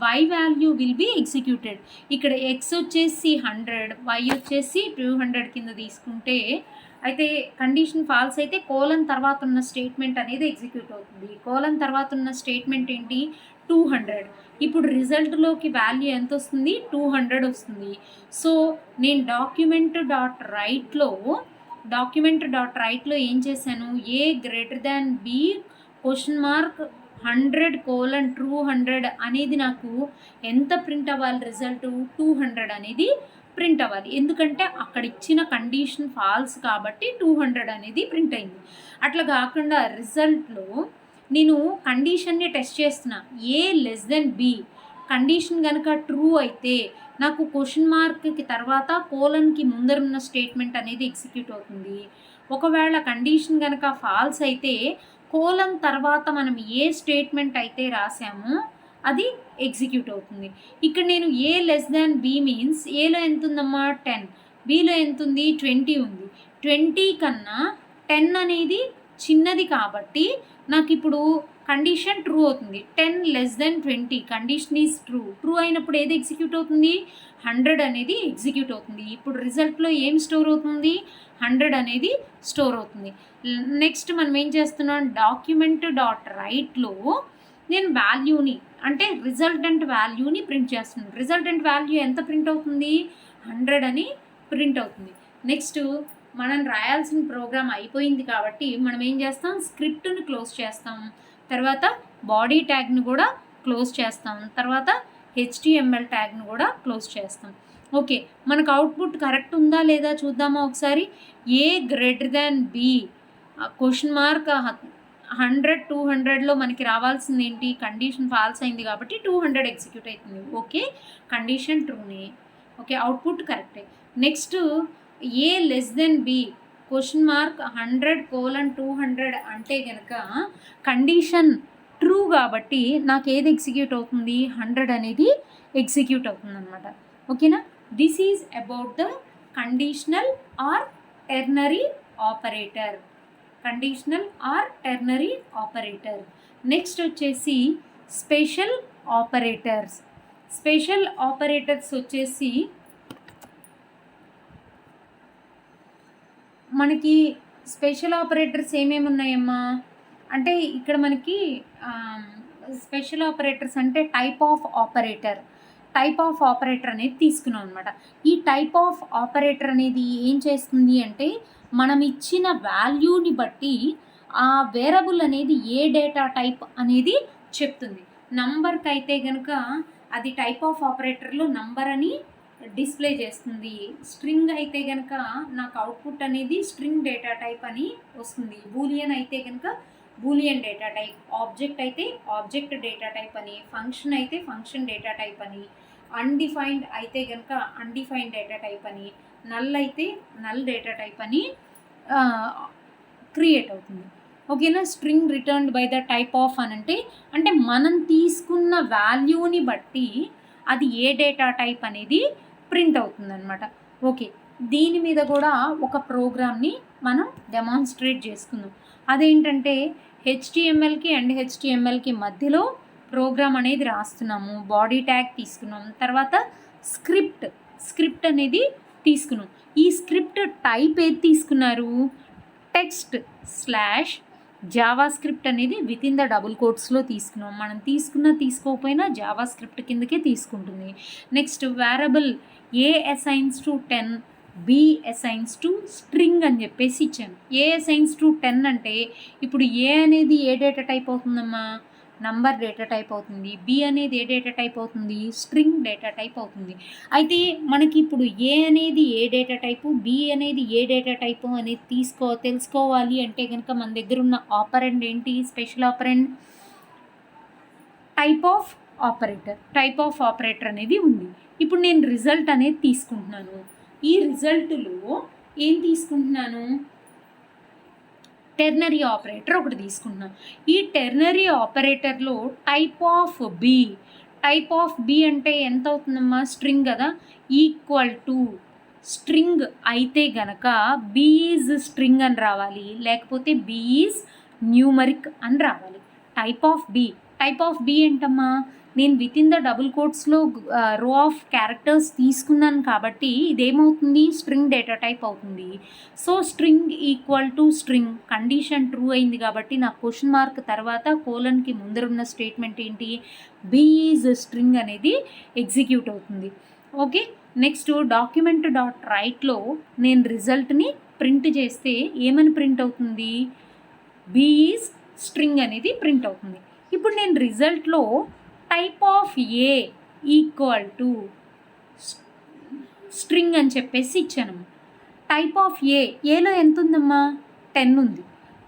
y value will be executed. ఇక్కడ x వచ్చేసి 100, y వచ్చేసి 200 కింద తీసుకుంటే అయితే కండిషన్ ఫాల్స్ అయితే కోలన్ తర్వాత ఉన్న స్టేట్మెంట్ అనేది ఎగ్జిక్యూట్ అవుతుంది. కోలన్ తర్వాత ఉన్న స్టేట్మెంట్ ఏంటి, 200. ఇప్పుడు రిజల్ట్లోకి వాల్యూ ఎంత వస్తుంది, 200 వస్తుంది. సో నేను డాక్యుమెంట్ డాట్ రైట్లో ఏం చేశాను, ఏ గ్రేటర్ దాన్ బి $100:200 అనేది నాకు ఎంత ప్రింట్ అవ్వాలి, రిజల్ట్ 200 అనేది ప్రింట్ అవ్వాలి. ఎందుకంటే అక్కడ ఇచ్చిన కండిషన్ ఫాల్స్ కాబట్టి 200 అనేది ప్రింట్ అయింది. అట్లా కాకుండా రిజల్ట్లో నేను కండిషన్ని టెస్ట్ చేస్తున్నా, ఏ లెస్ దెన్ బి కండిషన్ కనుక ట్రూ అయితే నాకు క్వశ్చన్ మార్క్కి తర్వాత కోలన్కి ముందరున్న స్టేట్మెంట్ అనేది ఎగ్జిక్యూట్ అవుతుంది. ఒకవేళ కండిషన్ కనుక ఫాల్స్ అయితే కోలన్ తర్వాత మనం ఏ స్టేట్మెంట్ అయితే రాసామో అది ఎగ్జిక్యూట్ అవుతుంది. ఇక్కడ నేను ఏ లెస్ దాన్ బి మీన్స్ ఏలో ఎంత ఉందమ్మా 10, బిలో ఎంత ఉంది 20 ఉంది. 20 కన్నా 10 అనేది చిన్నది కాబట్టి నాకు ఇప్పుడు కండిషన్ ట్రూ అవుతుంది. 10 less then 20 condition is true అయినప్పుడు ఏది ఎగ్జిక్యూట్ అవుతుంది, 100 అనేది ఎగ్జిక్యూట్ అవుతుంది. ఇప్పుడు రిజల్ట్లో ఏం స్టోర్ అవుతుంది, 100 అనేది స్టోర్ అవుతుంది. నెక్స్ట్ మనం ఏం చేస్తున్నాం, డాక్యుమెంట్ డాట్ రైట్లో నేను వాల్యూని అంటే రిజల్టెంట్ వాల్యూని ప్రింట్ చేస్తున్నాను. రిజల్టెంట్ వాల్యూ ఎంత ప్రింట్ అవుతుంది, 100 అని ప్రింట్ అవుతుంది. నెక్స్ట్ మనం రాయాల్సిన ప్రోగ్రామ్ అయిపోయింది కాబట్టి మనం ఏం చేస్తాం, స్క్రిప్ట్ని క్లోజ్ చేస్తాం, తర్వాత బాడీ ట్యాగ్ని కూడా క్లోజ్ చేస్తాం, తర్వాత HTML ట్యాగ్ని కూడా క్లోజ్ చేస్తాం. ఓకే, మనకు అవుట్పుట్ కరెక్ట్ ఉందా లేదా చూద్దామా ఒకసారి. A greater than B question mark 100, 200లో మనకి రావాల్సింది ఏంటి, కండిషన్ ఫాల్స్ అయింది కాబట్టి 200 ఎగ్జిక్యూట్ అవుతుంది. ఓకే, కండిషన్ ట్రూనే, ఓకే అవుట్పుట్ కరెక్టే. నెక్స్ట్ ఏ less than B question mark 100:200 అంటే కనుక కండిషన్ ట్రూ కాబట్టి నాకు ఏది ఎగ్జిక్యూట్ అవుతుంది, 100 అనేది ఎగ్జిక్యూట్ అవుతుంది అనమాట. ఓకేనా, this is about the conditional or ternary operator. Conditional or ternary operator. Next వచ్చేసి స్పెషల్ ఆపరేటర్స్. స్పెషల్ ఆపరేటర్స్ వచ్చేసి మనకి స్పెషల్ ఆపరేటర్స్ ఏమేమి ఉన్నాయమ్మా అంటే ఇక్కడ మనకి స్పెషల్ ఆపరేటర్స్ అంటే టైప్ ఆఫ్ ఆపరేటర్ అనేది తీసుకున్నాం అనమాట. ఈ టైప్ ఆఫ్ ఆపరేటర్ అనేది ఏం చేస్తుంది అంటే మనం ఇచ్చిన వాల్యూని బట్టి ఆ వేరియబుల్ అనేది ఏ డేటా టైప్ అనేది చెప్తుంది. నంబర్కి అయితే కనుక అది టైప్ ఆఫ్ ఆపరేటర్లో నంబర్ అని డిస్ప్లే చేస్తుంది. స్ట్రింగ్ అయితే కనుక నాకు అవుట్పుట్ అనేది స్ట్రింగ్ డేటా టైప్ అని వస్తుంది. బూలియన్ అయితే కనుక బూలియన్ డేటా టైప్, ఆబ్జెక్ట్ అయితే ఆబ్జెక్ట్ డేటా టైప్ అని, ఫంక్షన్ అయితే ఫంక్షన్ డేటా టైప్ అని, అన్డిఫైన్డ్ అయితే కనుక అన్డిఫైన్డ్ డేటా టైప్ అని, నల్ అయితే నల్ డేటా టైప్ అని క్రియేట్ అవుతుంది. ఓకేనా, string returned by the type of అని అంటే మనం తీసుకున్న వాల్యూని బట్టి అది ఏ డేటా టైప్ అనేది ప్రింట్ అవుతుంది అనమాట. ఓకే, దీని మీద కూడా ఒక ప్రోగ్రామ్ని మనం డెమాన్స్ట్రేట్ చేసుకుందాం. అదేంటంటే HTMLకి అండ్ HTMLకి మధ్యలో ప్రోగ్రామ్ అనేది రాస్తున్నాము. బాడీ ట్యాగ్ తీసుకున్నాం, తర్వాత స్క్రిప్ట్ అనేది తీసుకున్నాం. ఈ స్క్రిప్ట్ టైప్ ఏది తీసుకున్నారు, టెక్స్ట్ స్లాష్ జావా స్క్రిప్ట్ అనేది విత్ ఇన్ ద డబుల్ కోట్స్లో తీసుకున్నాం. మనం తీసుకోకపోయినా జావా స్క్రిప్ట్ కిందకే తీసుకుంటుంది. Next variable A assigns to 10, B assigns to string అని చెప్పేసి ఇచ్చాను. ఏ అసైన్స్ టు 10 అంటే ఇప్పుడు ఏ అనేది ఏ డేటా టైప్ అవుతుందమ్మా, నంబర్ డేటా టైప్ అవుతుంది. బి అనేది ఏ డేటా టైప్ అవుతుంది, స్ట్రింగ్ డేటా టైప్ అవుతుంది. అయితే మనకి ఇప్పుడు ఏ అనేది ఏ డేటా టైపు, బి అనేది ఏ డేటా టైపు అనేది తెలుసుకోవాలి అంటే కనుక మన దగ్గర ఉన్న ఆపరెండ్ ఏంటి, స్పెషల్ ఆపరెండ్ టైప్ ఆఫ్ ఆపరేటర్ అనేది ఉంది. ఇప్పుడు నేను రిజల్ట్ అనేది తీసుకుంటున్నాను. ఈ రిజల్ట్లో ఏం తీసుకుంటున్నాను, టెర్నరీ ఆపరేటర్ ఒకటి తీసుకుంటున్నాను. ఈ టెర్నరీ ఆపరేటర్లో టైప్ ఆఫ్ బి అంటే ఎంత అవుతుందమ్మా, స్ట్రింగ్ కదా, ఈక్వల్ టు స్ట్రింగ్ అయితే గనక బి ఈజ్ స్ట్రింగ్ అని రావాలి, లేకపోతే బి ఈజ్ న్యూమరిక్ అని రావాలి. టైప్ ఆఫ్ బి ఏంటమ్మా, నేను విత్ ఇన్ ద డబుల్ కోట్స్లో రో ఆఫ్ క్యారెక్టర్స్ తీసుకున్నాను కాబట్టి ఇదేమవుతుంది, స్ట్రింగ్ డేటా టైప్ అవుతుంది. So string equal to string condition true అయింది కాబట్టి నాకు క్వశ్చన్ మార్క్ తర్వాత కోలన్కి ముందరున్న స్టేట్మెంట్ ఏంటి, బి ఈజ్ స్ట్రింగ్ అనేది ఎగ్జిక్యూట్ అవుతుంది. ఓకే, నెక్స్ట్ డాక్యుమెంట్ డాట్ రైట్లో నేను రిజల్ట్ని ప్రింట్ చేస్తే ఏమని ప్రింట్ అవుతుంది, బి ఈజ్ స్ట్రింగ్ అనేది ప్రింట్ అవుతుంది. ఇప్పుడు నేను రిజల్ట్లో type of A equal to string అని చెప్పేసి ఇచ్చాను. టైప్ ఆఫ్ ఏలో ఎంత ఉందమ్మా, 10 ఉంది.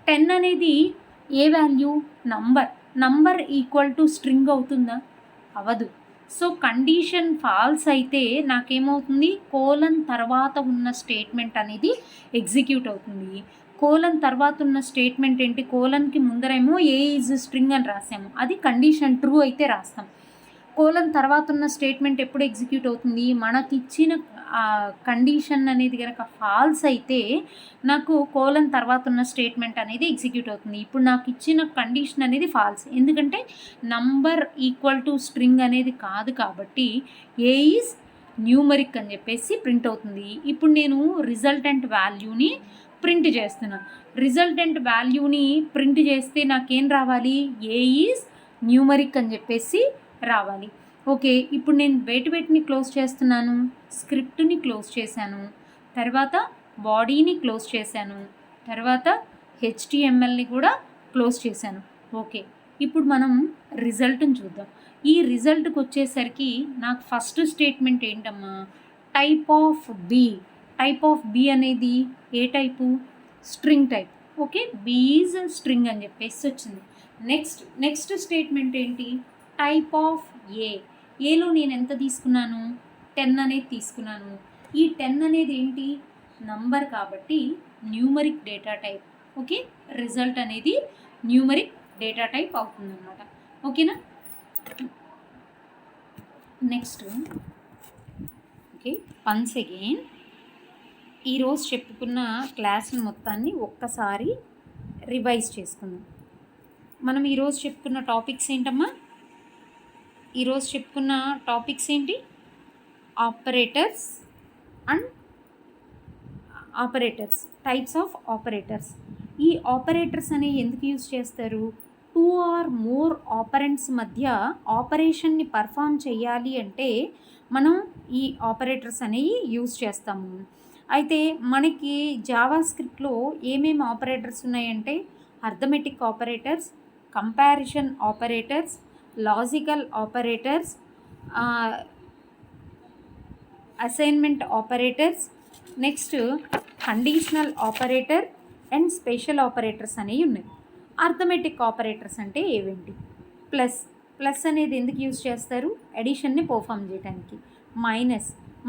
10 అనేది ఏ value, number equal to string అవుతుందా, అవదు. సో కండిషన్ ఫాల్స్ అయితే నాకేమవుతుంది, కోలన్ తర్వాత ఉన్న స్టేట్మెంట్ అనేది ఎగ్జిక్యూట్ అవుతుంది. కోలన్ తర్వాత ఉన్న స్టేట్మెంట్ ఏంటి, కోలన్కి ముందరేమో ఏ ఈజ్ స్ట్రింగ్ అని రాసాము, అది కండిషన్ ట్రూ అయితే రాస్తాం. కోలన్ తర్వాత ఉన్న స్టేట్మెంట్ ఎప్పుడు ఎగ్జిక్యూట్ అవుతుంది, మనకిచ్చిన కండిషన్ అనేది కనుక ఫాల్స్ అయితే నాకు కోలన్ తర్వాత ఉన్న స్టేట్మెంట్ అనేది ఎగ్జిక్యూట్ అవుతుంది. ఇప్పుడు నాకు ఇచ్చిన కండిషన్ అనేది ఫాల్స్, ఎందుకంటే నంబర్ ఈక్వల్ టు స్ట్రింగ్ అనేది కాదు కాబట్టి ఏ ఈజ్ న్యూమరిక్ అని చెప్పేసి ప్రింట్ అవుతుంది. ఇప్పుడు నేను రిజల్టెంట్ వాల్యూని ప్రింట్ చేస్తున్నా. రిజల్టెంట్ వాల్యూని ప్రింట్ చేస్తే నాకేం రావాలి, ఏ ఈజ్ న్యూమరిక్ అని చెప్పేసి రావాలి. ఓకే, ఇప్పుడు నేను వెయిట్ని క్లోజ్ చేస్తున్నాను, స్క్రిప్ట్ని క్లోజ్ చేశాను, తర్వాత బాడీని క్లోజ్ చేశాను, తర్వాత HTMLని కూడా క్లోజ్ చేశాను. ఓకే, ఇప్పుడు మనం రిజల్ట్ని చూద్దాం. ఈ రిజల్ట్కి వచ్చేసరికి నాకు ఫస్ట్ స్టేట్మెంట్ ఏంటమ్మా, టైప్ ఆఫ్ బి అనేది ఏ type, string type. Okay, B is string అని చెప్పేసి వచ్చింది. నెక్స్ట్ స్టేట్మెంట్ ఏంటి, టైప్ ఆఫ్ ఏలో నేను ఎంత తీసుకున్నాను, 10 అనేది తీసుకున్నాను. ఈ 10 అనేది ఏంటి, నంబర్ కాబట్టి numeric data type. Okay, result అనేది న్యూమరిక్ డేటా టైప్ అవుతుందన్నమాట. ఓకేనా, నెక్స్ట్ ఓకే, వన్స్ అగైన్ ఈరోజు చెప్పుకున్న క్లాసుని మొత్తాన్ని ఒక్కసారి రివైజ్ చేసుకుందాం. మనం ఈరోజు చెప్పుకున్న టాపిక్స్ ఏంటమ్మా, ఈరోజు చెప్పుకున్న టాపిక్స్ ఏంటి, operators and types of operators. ఈ ఆపరేటర్స్ అనేవి ఎందుకు యూజ్ చేస్తారు, 2 or more ఆపరెంట్స్ మధ్య ఆపరేషన్ని పర్ఫామ్ చేయాలి అంటే మనం ఈ ఆపరేటర్స్ అనేవి యూజ్ చేస్తాము. అయితే మనకి జావా స్క్రిప్ట్లో ఏమేమి ఆపరేటర్స్ ఉన్నాయంటే, arithmetic operators, comparison operators, logical operators, assignment operators, next conditional operator and special operators అనేవి ఉన్నాయి. అర్థమెటిక్ ఆపరేటర్స్ అంటే ఏవేంటి, ప్లస్ అనేది ఎందుకు యూజ్ చేస్తారు, ఎడిషన్ని పర్ఫామ్ చేయడానికి.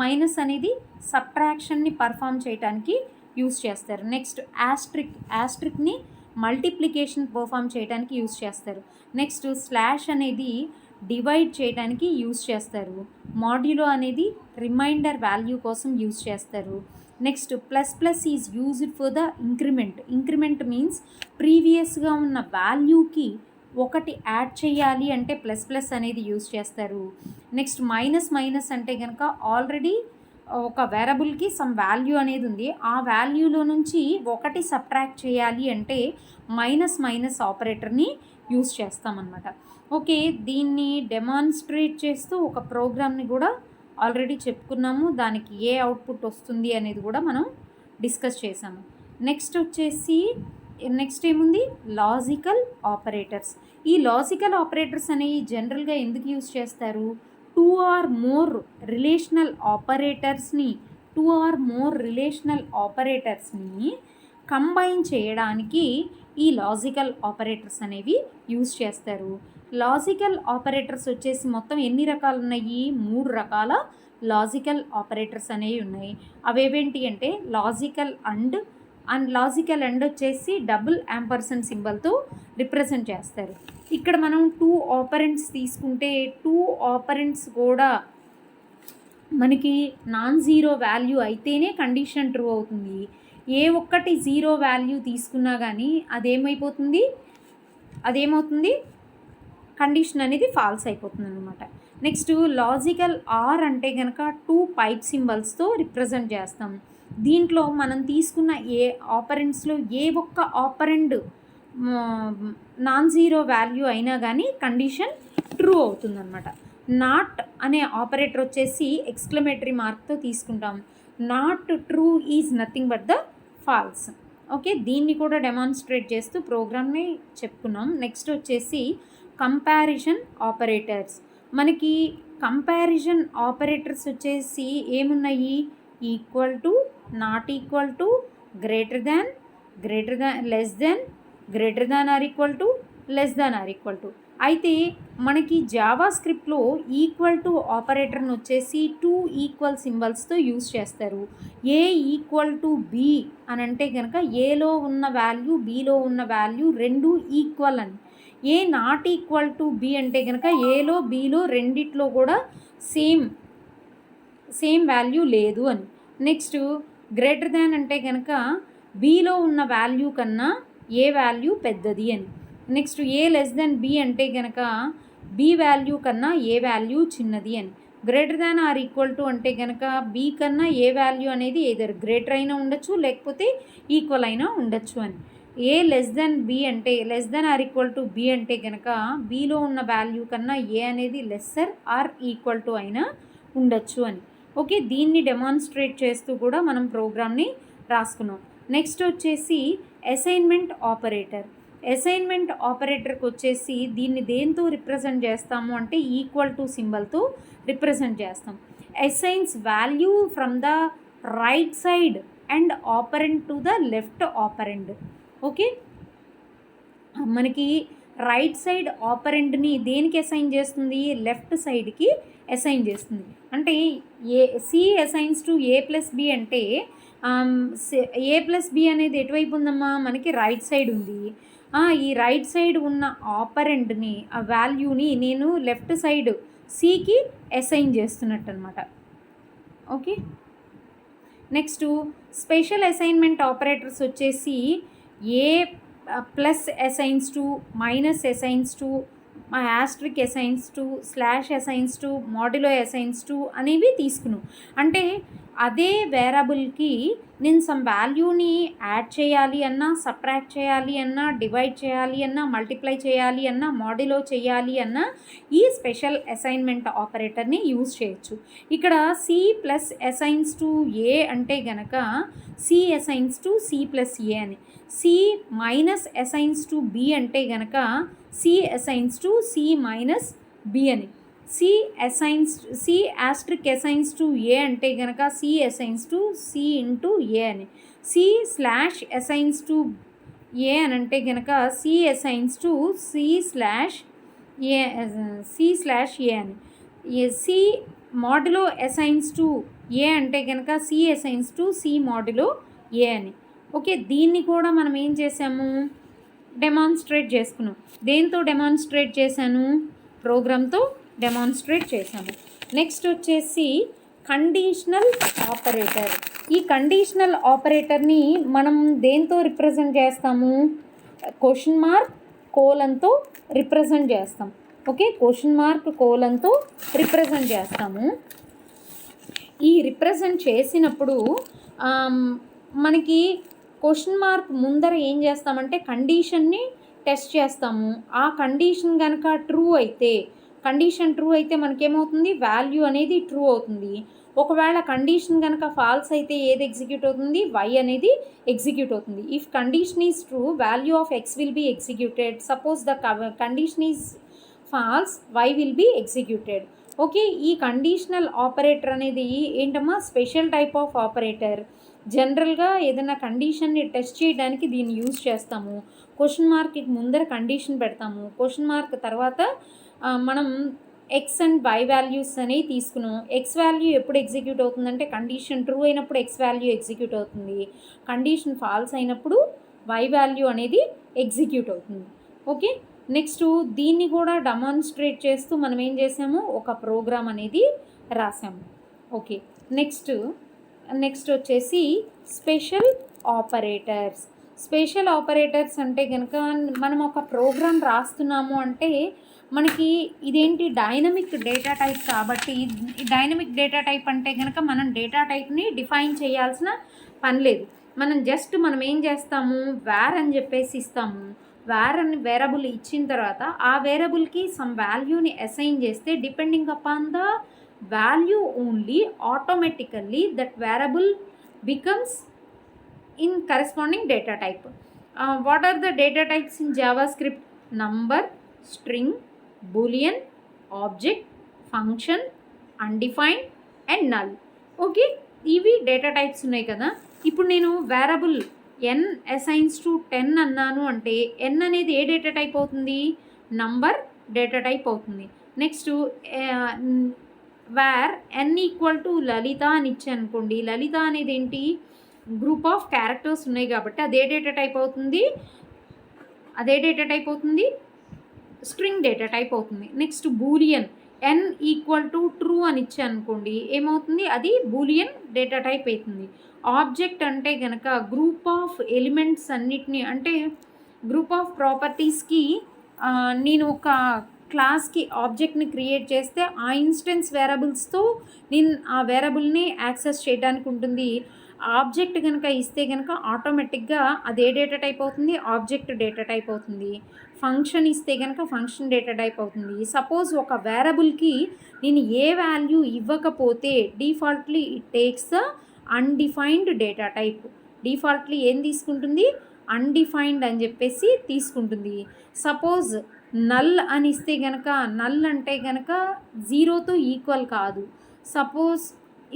మైనస్ అనేది సబ్ట్రాక్షన్ని పర్ఫామ్ చేయడానికి యూజ్ చేస్తారు. నెక్స్ట్ యాస్ట్రిక్ని మల్టిప్లికేషన్ పర్ఫామ్ చేయడానికి యూజ్ చేస్తారు. నెక్స్ట్ స్లాష్ అనేది డివైడ్ చేయడానికి యూజ్ చేస్తారు. మాడ్యులో అనేది రిమైండర్ వాల్యూ కోసం యూజ్ చేస్తారు. Next plus is used for the increment means ప్రీవియస్గా ఉన్న వాల్యూకి ఒకటి యాడ్ చేయాలి అంటే ప్లస్ అనేది యూజ్ చేస్తారు. నెక్స్ట్ మైనస్ అంటే కనుక ఆల్రెడీ ఒక వేరబుల్కి సమ్ వాల్యూ అనేది ఉంది, ఆ వాల్యూలో నుంచి ఒకటి సబ్ట్రాక్ట్ చేయాలి అంటే మైనస్ ఆపరేటర్ని యూజ్ చేస్తామన్నమాట. ఓకే, దీన్ని డెమాన్స్ట్రేట్ చేస్తూ ఒక ప్రోగ్రామ్ని కూడా ఆల్రెడీ చెప్పుకున్నాము, దానికి ఏ అవుట్పుట్ వస్తుంది అనేది కూడా మనం డిస్కస్ చేసాము. నెక్స్ట్ ఏముంది, లాజికల్ ఆపరేటర్స్. ఈ లాజికల్ ఆపరేటర్స్ అనేవి జనరల్గా ఎందుకు యూజ్ చేస్తారు? టూ ఆర్ మోర్ రిలేషనల్ ఆపరేటర్స్ని కంబైన్ చేయడానికి ఈ లాజికల్ ఆపరేటర్స్ అనేవి యూజ్ చేస్తారు. లాజికల్ ఆపరేటర్స్ వచ్చేసి మొత్తం ఎన్ని రకాలు ఉన్నాయి? 3 రకాల లాజికల్ ఆపరేటర్స్ అనేవి ఉన్నాయి. అవేవేంటి అంటే లాజికల్ అండ్ వచ్చేసి డబుల్ యాంపర్సండ్ సింబల్తో రిప్రజెంట్ చేస్తారు. ఇక్కడ మనం 2 ఆపరెంట్స్ తీసుకుంటే 2 ఆపరెంట్స్ కూడా మనకి నాన్ జీరో వాల్యూ అయితేనే కండిషన్ ట్రూ అవుతుంది. ఏ ఒక్కటి జీరో వాల్యూ తీసుకున్నా కానీ అదేమవుతుంది? కండిషన్ అనేది ఫాల్స్ అయిపోతుంది అనమాట. నెక్స్ట్ లాజికల్ ఆర్ అంటే కనుక 2 పైప్ సింబల్స్తో రిప్రజెంట్ చేస్తాం. దీంట్లో మనం తీసుకున్న ఏ ఆపరెంట్స్లో ఏ ఒక్క ఆపరెంట్ నాన్ జీరో వాల్యూ అయినా కానీ కండిషన్ ట్రూ అవుతుందన్నమాట. నాట్ అనే ఆపరేటర్ వచ్చేసి ఎక్స్క్లమేటరీ మార్క్తో తీసుకుంటాం. Not true is nothing but the false. Okay, దీన్ని కూడా డెమాన్స్ట్రేట్ చేస్తూ ప్రోగ్రామ్ని చెప్పుకున్నాం. నెక్స్ట్ వచ్చేసి కంపారిజన్ ఆపరేటర్స్. మనకి కంపారిజన్ ఆపరేటర్స్ వచ్చేసి ఏమున్నాయి? Equal to, not equal to, greater than, less than, greater than or equal to, less than or equal to. అయితే మనకి జావా స్క్రిప్ట్లో ఈక్వల్ టు ఆపరేటర్ని వచ్చేసి 2 ఈక్వల్ సింబల్స్తో యూజ్ చేస్తారు. ఏ ఈక్వల్ టు బి అని అంటే కనుక ఏలో ఉన్న వాల్యూ బీలో ఉన్న వాల్యూ రెండు ఈక్వల్ అని. ఏ నాట్ ఈక్వల్ టు బి అంటే కనుక ఏలో బీలో రెండిట్లో కూడా సేమ్ వాల్యూ లేదు అని. నెక్స్ట్ గ్రేటర్ దాన్ అంటే కనుక బీలో ఉన్న వాల్యూ కన్నా ఏ వాల్యూ పెద్దది అని. నెక్స్ట్ ఏ లెస్ దెన్ బి అంటే కనుక బి వాల్యూ కన్నా ఏ వాల్యూ చిన్నది అని. Greater than or equal to అంటే కనుక బి కన్నా ఏ వాల్యూ అనేది ఏదర్ గ్రేటర్ అయినా ఉండొచ్చు లేకపోతే ఈక్వల్ అయినా ఉండొచ్చు అని. ఏ లెస్ దెన్ బి అంటే less than or equal to B అంటే కనుక బీలో ఉన్న వాల్యూ కన్నా ఏ అనేది లెస్సర్ ఆర్ ఈక్వల్ టు అయినా ఉండొచ్చు అని. ఓకే, దీన్ని డెమాన్స్ట్రేట్ చేస్తూ కూడా మనం ప్రోగ్రామ్ని రాసుకున్నాం. నెక్స్ట్ వచ్చేసి అసైన్మెంట్ ఆపరేటర్. అసైన్మెంట్ ఆపరేటర్కి వచ్చేసి దీన్ని దేంతో రిప్రజెంట్ చేస్తాము అంటే ఈక్వల్ టు సింబల్తో రిప్రజెంట్ చేస్తాం. Assigns value from the right side and operand to the left operand. Okay, మనకి రైట్ సైడ్ ఆపరెంట్ని దేనికి అసైన్ చేస్తుంది? లెఫ్ట్ సైడ్కి అసైన్ చేస్తుంది. అంటే c assigns to A plus b అంటే ఏ ప్లస్ బి అనేది ఎటువైపు ఉందమ్మా? మనకి రైట్ సైడ్ ఉంది. ఈ రైట్ సైడ్ ఉన్న ఆపరెంట్ని ఆ వాల్యూని నేను లెఫ్ట్ సైడ్ సికి అసైన్ చేస్తున్నట్టు అనమాట. Okay, next special assignment operators వచ్చేసి A plus assigns to, minus assigns to, asterisk assigns to, slash assigns to, modulo assigns to అనేవి తీసుకున్నాం. అంటే అదే వేరియబుల్కి నేను సమ్ వాల్యూని యాడ్ చేయాలి అన్నా, సబ్ట్రాక్ట్ చేయాలి అన్నా, డివైడ్ చేయాలి అన్నా, మల్టిప్లై చేయాలి అన్నా, మాడ్యులో చేయాలి అన్నా ఈ స్పెషల్ అసైన్మెంట్ ఆపరేటర్ని యూజ్ చేయొచ్చు. ఇక్కడ C plus assigns to A అంటే గనక C assigns to C plus A అని. C minus assigns to B అంటే గనక C assigns to C minus B అని. C asterisk assigns to A అంటే కనుక C assigns to C into A అని. C slash assigns to A అని అంటే కనుక C assigns to C slash A అని. C modulo assigns to A అంటే కనుక C assigns to C modulo ఏ అని. ఓకే, దీన్ని కూడా మనం ఏం చేసాము? డెమాన్స్ట్రేట్ చేసుకున్నాం. దేంతో డెమాన్స్ట్రేట్ చేశాను? ప్రోగ్రామ్తో డెమాన్స్ట్రేట్ చేశాము. నెక్స్ట్ వచ్చేసి కండిషనల్ ఆపరేటర్. ఈ కండిషనల్ ఆపరేటర్ని మనం దేంతో రిప్రజెంట్ చేస్తాము? క్వశ్చన్ మార్క్ కోలన్తో రిప్రజెంట్ చేస్తాం. ఓకే, క్వశ్చన్ మార్క్ కోలన్తో రిప్రజెంట్ చేస్తాము. ఈ రిప్రజెంట్ చేసినప్పుడు మనకి క్వశ్చన్ మార్క్ ముందర ఏం చేస్తామంటే కండిషన్ని టెస్ట్ చేస్తాము. ఆ కండిషన్ కనుక ట్రూ అయితే కండిషన్ ట్రూ అయితే మనకేమవుతుంది, వాల్యూ అనేది ట్రూ అవుతుంది. ఒకవేళ కండిషన్ కనుక ఫాల్స్ అయితే ఏది ఎగ్జిక్యూట్ అవుతుంది, వై అనేది ఎగ్జిక్యూట్ అవుతుంది. If condition is true, value of x will be executed. Suppose the condition is false, y will be executed. Okay, ఈ కండిషనల్ ఆపరేటర్ అనేది ఏంటమ్మా, స్పెషల్ టైప్ ఆఫ్ ఆపరేటర్. జనరల్గా ఏదైనా కండిషన్ని టెస్ట్ చేయడానికి దీన్ని యూజ్ చేస్తాము. క్వశ్చన్ మార్క్కి ముందర కండిషన్ పెడతాము, క్వశ్చన్ మార్క్ తర్వాత మనం ఎక్స్ అండ్ వై వాల్యూస్ అనేవి తీసుకున్నాం. ఎక్స్ వాల్యూ ఎప్పుడు ఎగ్జిక్యూట్ అవుతుందంటే కండిషన్ ట్రూ అయినప్పుడు ఎక్స్ వాల్యూ ఎగ్జిక్యూట్ అవుతుంది, కండిషన్ ఫాల్స్ అయినప్పుడు వై వాల్యూ అనేది ఎగ్జిక్యూట్ అవుతుంది. ఓకే, నెక్స్ట్ దీన్ని కూడా డెమాన్స్ట్రేట్ చేస్తూ మనం ఏం చేసాము, ఒక ప్రోగ్రామ్ అనేది రాసాము. ఓకే, నెక్స్ట్ వచ్చేసి స్పెషల్ ఆపరేటర్స్. స్పెషల్ ఆపరేటర్స్ అంటే కనుక మనం ఒక ప్రోగ్రామ్ రాస్తున్నాము అంటే మనకి ఇదేంటి, డైనమిక్ డేటా టైప్. కాబట్టి డైనమిక్ డేటా టైప్ అంటే కనుక మనం డేటా టైప్ని డిఫైన్ చేయాల్సిన పని లేదు. మనం ఏం చేస్తాము, వేర్ అని చెప్పేసి ఇస్తాము. వేర్ అని వేరబుల్ ఇచ్చిన తర్వాత ఆ వేరబుల్కి సమ్ వాల్యూని అసైన్ చేస్తే depending upon the value only, automatically that variable becomes in corresponding data type. What are the data types in JavaScript? Number, string, boolean, object, function, undefined and null. Okay, ఇవి data types ఉన్నాయి కదా. ఇప్పుడు నేను wearable n assigns to 10 అన్నాను అంటే n అనేది ఏ data type అవుతుంది, నంబర్ డేటా టైప్ అవుతుంది. Next where n equal to Lalitha అని ఇచ్చాను అనుకోండి, లలిత అనేది ఏంటి, గ్రూప్ ఆఫ్ క్యారెక్టర్స్ ఉన్నాయి కాబట్టి అదే డేటా టైప్ అవుతుంది, స్ట్రింగ్ డేటా టైప్ అవుతుంది. Next Boolean, n equal to true అని ఇచ్చాను అనుకోండి, ఏమవుతుంది, అది బూలియన్ డేటా టైప్ అవుతుంది. ఆబ్జెక్ట్ అంటే కనుక గ్రూప్ ఆఫ్ ఎలిమెంట్స్ అన్నిటినీ, అంటే గ్రూప్ ఆఫ్ ప్రాపర్టీస్కి నేను ఒక క్లాస్కి ఆబ్జెక్ట్ని క్రియేట్ చేస్తే ఆ ఇన్స్టెన్స్ వేరబుల్స్తో నేను ఆ వేరబుల్ని యాక్సెస్ చేయడానికి ఉంటుంది. ఆబ్జెక్ట్ కనుక ఇస్తే కనుక ఆటోమేటిక్గా అదే డేటా టైప్ అవుతుంది, ఆబ్జెక్ట్ డేటా టైప్ అవుతుంది. ఫంక్షన్ ఇస్తే కనుక ఫంక్షన్ డేటా టైప్ అవుతుంది. సపోజ్ ఒక వేరబుల్కి నేను ఏ వాల్యూ ఇవ్వకపోతే defaultly it takes the undefined data type. Defaultly ఏం తీసుకుంటుంది, అన్డిఫైన్డ్ అని చెప్పేసి తీసుకుంటుంది. సపోజ్ నల్ అని ఇస్తే కనుక, నల్ అంటే కనుక జీరోతో ఈక్వల్ కాదు. సపోజ్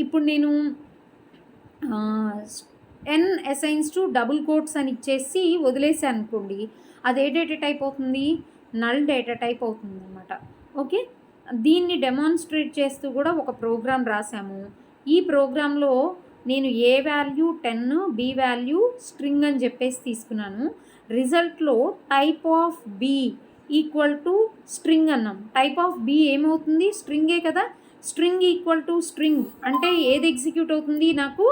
ఇప్పుడు నేను n assigns to double quotes అని ఇచ్చేసి వదిలేసాను అనుకోండి, అది ఏ డేటా టైప్ అవుతుంది, నల్ డేటా టైప్ అవుతుంది అన్నమాట. ఓకే, దీన్ని డెమాన్స్ట్రేట్ చేస్తూ కూడా ఒక ప్రోగ్రామ్ రాసాము. ఈ ప్రోగ్రాంలో నేను A value 10, B value string అని చెప్పేసి తీసుకున్నాను. రిజల్ట్లో type of B equal to string అన్నాం. టైప్ ఆఫ్ బి ఏమవుతుంది, స్ట్రింగే కదా. స్ట్రింగ్ ఈక్వల్ టు స్ట్రింగ్ అంటే ఏది ఎగ్జిక్యూట్ అవుతుంది, నాకు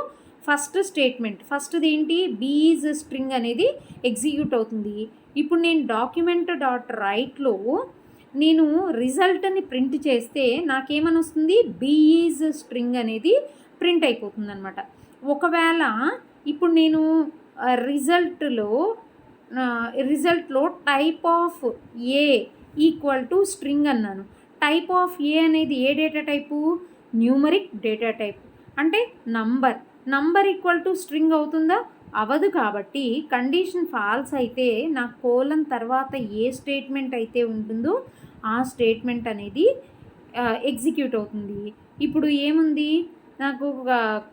ఫస్ట్ స్టేట్మెంట్, ఫస్ట్ది ఏంటి, బి ఈజ్ స్ట్రింగ్ అనేది ఎగ్జిక్యూట్ అవుతుంది. ఇప్పుడు నేను డాక్యుమెంట్ డాట్ రైట్లో నేను రిజల్ట్ని ప్రింట్ చేస్తే నాకేమని వస్తుంది, బి ఈజ్ స్ట్రింగ్ అనేది ప్రింట్ అయిపోతుంది అనమాట. ఒకవేళ ఇప్పుడు నేను రిజల్ట్లో type of A equal to string అన్నాను. టైప్ ఆఫ్ ఏ అనేది ఏ data type, numeric data type. అంటే నంబర్ ఈక్వల్ టు స్ట్రింగ్ అవుతుందా, అవదు. కాబట్టి కండిషన్ ఫాల్స్ అయితే నాకు కోలన్ తర్వాత ఏ స్టేట్మెంట్ అయితే ఉంటుందో ఆ స్టేట్మెంట్ అనేది ఎగ్జిక్యూట్ అవుతుంది. ఇప్పుడు ఏముంది, నాకు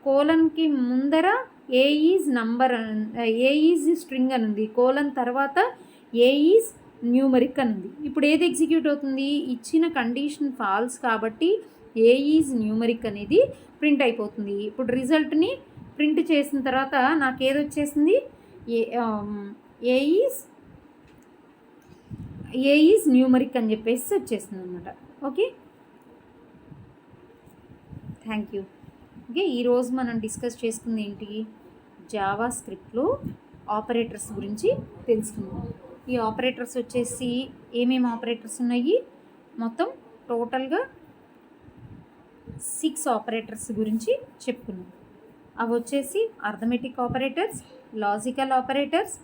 కోలన్కి ముందర ఏ ఈజ్ స్ట్రింగ్ అని ఉంది, కోలన్ తర్వాత ఏ ఈజ్ న్యూమరిక్ అని ఉంది. ఇప్పుడు ఏది ఎగ్జిక్యూట్ అవుతుంది, ఇచ్చిన కండిషన్ ఫాల్స్ కాబట్టి ఏ ఈజ్ న్యూమరిక్ అనేది ప్రింట్ అయిపోతుంది. ఇప్పుడు రిజల్ట్ని ప్రింట్ చేసిన తర్వాత నాకు ఏది వచ్చేసింది, ఏ ఈజ్ న్యూమరిక్ అని చెప్పేసి వచ్చేసింది అనమాట. Okay, thank you. ఓకే, ఈరోజు మనం డిస్కస్ చేసుకుంది ఏంటి, జావా స్క్రిప్ట్లో ఆపరేటర్స్ గురించి తెలుసుకుందాం. ఈ ఆపరేటర్స్ వచ్చేసి ఏమేమి ఆపరేటర్స్ ఉన్నాయి, మొత్తం టోటల్గా 6 ఆపరేటర్స్ గురించి చెప్పుకున్నాం. అవి వచ్చేసి arithmetic operators, logical operators,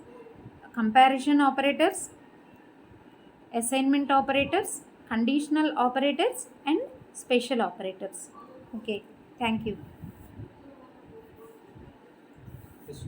comparison operators, assignment operators, conditional operators and special operators. Okay, thank you.